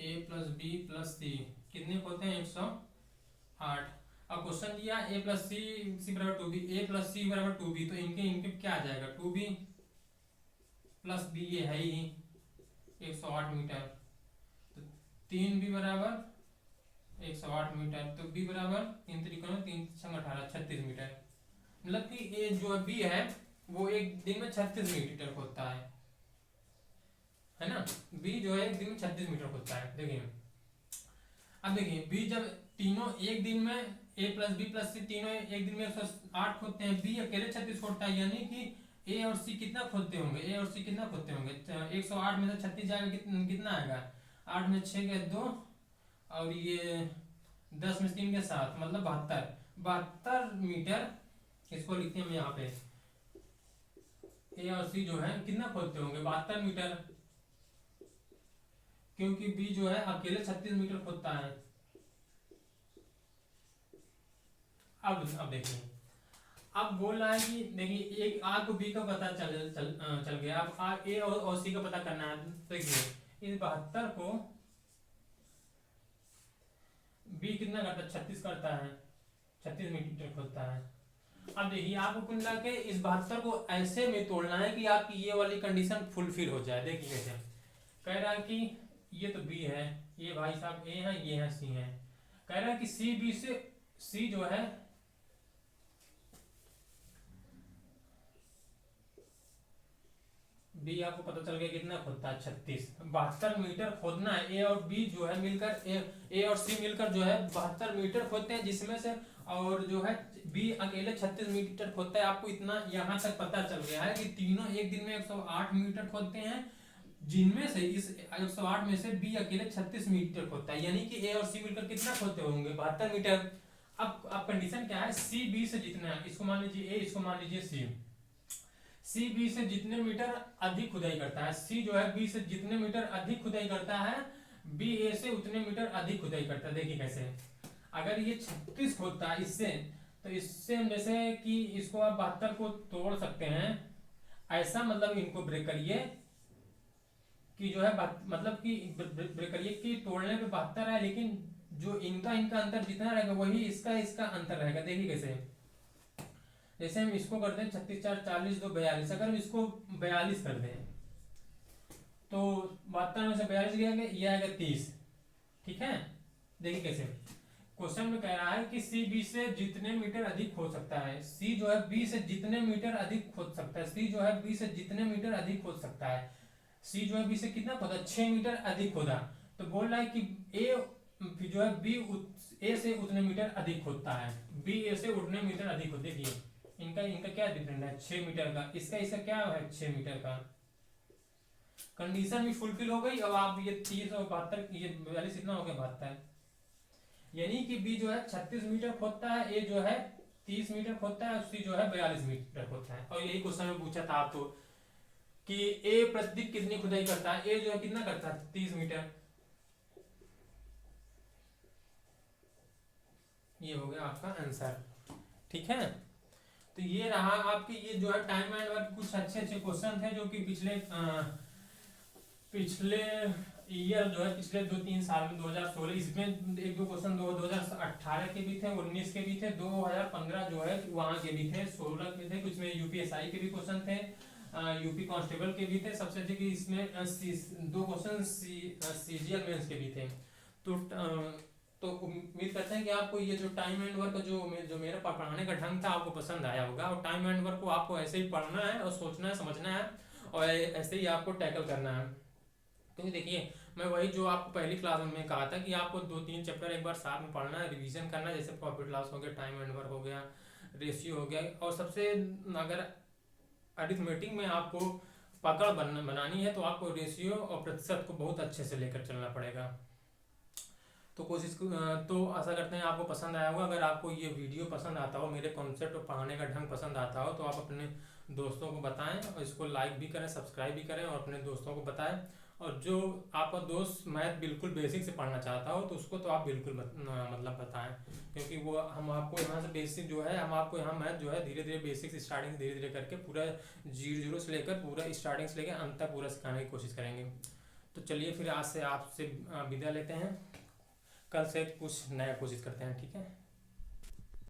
ए प्लस बी प्लस सी कितने खोदते हैं? 108। अब क्वेश्चन दिया ए प्लस सी सी बराबर 2b, ए प्लस सी बराबर 2b, तो इनके इनके क्या आ जाएगा? 2b प्लस बी, ये है ही 108 मीटर, तो 3b बराबर 108 मीटर, तो b बराबर 3 त्रिकोण 3 छंग 18 36 मीटर। मतलब कि ये जो b है वो एक दिन में 36 मीटर खोदता है ना। b जो है एक दिन में 36 मीटर खोदता है। देखिए अब देखिए b जब तीनों एक दिन में a प्लस बी प्लस सी तीनों एक दिन में 108 खोदते हैं, b अकेले 36 खोदता है, यानी कि a और c कितना खोदते होंगे? a और c कितना खोदते होंगे? 108 में से 36 जाएगा, कितना आएगा? 8 में 6 के 2 और ये 10 में 3 के 7, मतलब 72 मीटर। इसको लिखते हैं हम यहाँ पे, ए और सी जो है कितना खोदते होंगे? 72 मीटर, क्योंकि बी जो है अकेले 36 मीटर खोदता है। अब देखिए, अब बोल रहा है कि देखिए एक आपको बी का पता चल गया, अब ए और सी का पता करना है। देखिए इस 72 को बी कितना करता है? 36 करता है, 36 मीटर खोदता है। अब देखिए आपको कुल मिला के इस 72 को ऐसे में तोड़ना है कि आपकी ये वाली कंडीशन फुलफिल हो जाए। देखिए कैसे कह रहा है कि ये तो बी है, ये भाई साहब ए है, ये है सी है। कह रहा है कि सी बी से, सी जो है बी आपको पता चल गया कितना खोदता है, 36, 72 मीटर खोदना है। ए और बी जो है मिलकर, ए और सी मिलकर जो है 72 मीटर खोदते हैं, जिसमें से और जो है बी अकेले 36 मीटर खोदता है। आपको इतना यहाँ तक पता चल गया है कि तीनों एक दिन में 108 मीटर खोदते हैं, जिनमें से इस 108 में से बी अकेले 36 मीटर खोदता है, यानी कि ए और सी मिलकर कितना खोदते होंगे, 72 मीटर। अब कंडीशन क्या है, सी बी से जितना है, इसको मान लीजिए ए, इसको मान लीजिए सी, सी बी से जितने मीटर अधिक खुदाई करता है, सी जो है बी से जितने मीटर अधिक खुदाई करता है, बी ए से उतने मीटर अधिक खुदाई करता है। देखिए कैसे, अगर ये 36 खोदता है इससे, तो इससे जैसे कि इसको आप 72 को तोड़ सकते हैं, ऐसा मतलब इनको ब्रेक करिए कि जो है मतलब कि ब्रेक करिए कि तोड़ने पे 72 है, लेकिन जो इनका इनका अंतर जितना रहेगा वही इसका इसका अंतर रहेगा। देखिए कैसे, जैसे हम इसको करते हैं 36 4 40 2 42, अगर हम इसको 42 कर दें तो 72 में से 42 गया, ये आएगा 30, ठीक है। देखिए कैसे, क्वेश्चन में कह रहा है कि सी बी से जितने मीटर अधिक खोद सकता है, सी जो है बी से जितने मीटर अधिक खोद सकता है, सी जो है बी से जितने मीटर अधिक खोद सकता है, सी जो है बी से कितना खोदा, 6 मीटर अधिक खोदा। तो बोल रहा है कि ए जो है बी ए से उतने मीटर अधिक खोदता है, बी ए से उतने मीटर अधिक खोद। देखिए इनका इनका क्या डिफरेंस है, 6 मीटर का, इसका इसका क्या है 6 मीटर का। कंडीशन भी फुलफिल हो गई। अब आप ये 30 और 72, ये 42 इतना हो गया 72, यानी कि बी जो है 36 मीटर खोदता है, ए जो है 30 मीटर खोदता है, सी जो है 42 मीटर खोदता है। और यही क्वेश्चन में पूछा था आपको कि ए प्रतिदिन कितनी खुदाई करता है, ए जो है कितना करता है 30 मीटर। ये हो गया आपका आंसर, ठीक है। तो ये रहा आपके, ये जो है टाइम एंड वर्क कुछ अच्छे अच्छे क्वेश्चन थे जो कि पिछले ईयर जो है, पिछले 2-3 साल में 2016, इसमें एक दो क्वेश्चन 2018 के भी थे, 19 के भी थे, 2015 जो है वहाँ के भी थे, 16 के थे, कुछ में यूपीएसआई के भी क्वेश्चन थे, यूपी कांस्टेबल के भी थे। सबसे अच्छे कि इसमें 2 क्वेश्चन सीजीएल मेंस के भी थे। तो उम्मीद करते हैं कि आपको ये जो टाइम एंड वर्क जो मेरा पढ़ाने का ढंग था आपको पसंद आया होगा। और टाइम एंड वर्क को आपको ऐसे ही पढ़ना है और सोचना है, समझना है, और ऐसे ही आपको टैकल करना है। क्योंकि देखिए, मैं वही जो आपको पहली क्लास में कहा था कि आपको 2-3 चैप्टर एक बार साथ में पढ़ना है, रिवीजन करना है, जैसे प्रॉफिट लॉस हो गया, टाइम एंड वर्क हो गया, रेशियो हो गया। और सबसे अगर अरिथमेटिक में आपको पकड़ बनानी है तो आपको रेशियो और प्रतिशत को बहुत अच्छे से लेकर चलना पड़ेगा। तो तो आशा करते हैं आपको पसंद आया होगा। अगर आपको ये वीडियो पसंद आता हो, मेरे कॉन्सेप्ट और पढ़ाने का ढंग पसंद आता हो, तो आप अपने दोस्तों को बताएं और इसको लाइक भी करें, सब्सक्राइब भी करें और अपने दोस्तों को बताएं। और जो आपका दोस्त मैथ बिल्कुल बेसिक से पढ़ना चाहता हो तो उसको तो आप बिल्कुल मतलब बताएं, क्योंकि वो हम आपको यहाँ से बेसिक जो है, हम आपको यहाँ मैथ जो है धीरे धीरे बेसिक स्टार्टिंग धीरे धीरे करके पूरा 0 से लेकर पूरा स्टार्टिंग से लेकर अंत तक पूरा सिखाने की कोशिश करेंगे। तो चलिए फिर आज से आपसे विदा लेते हैं, कल से कुछ नया कोशिश करते हैं, ठीक है।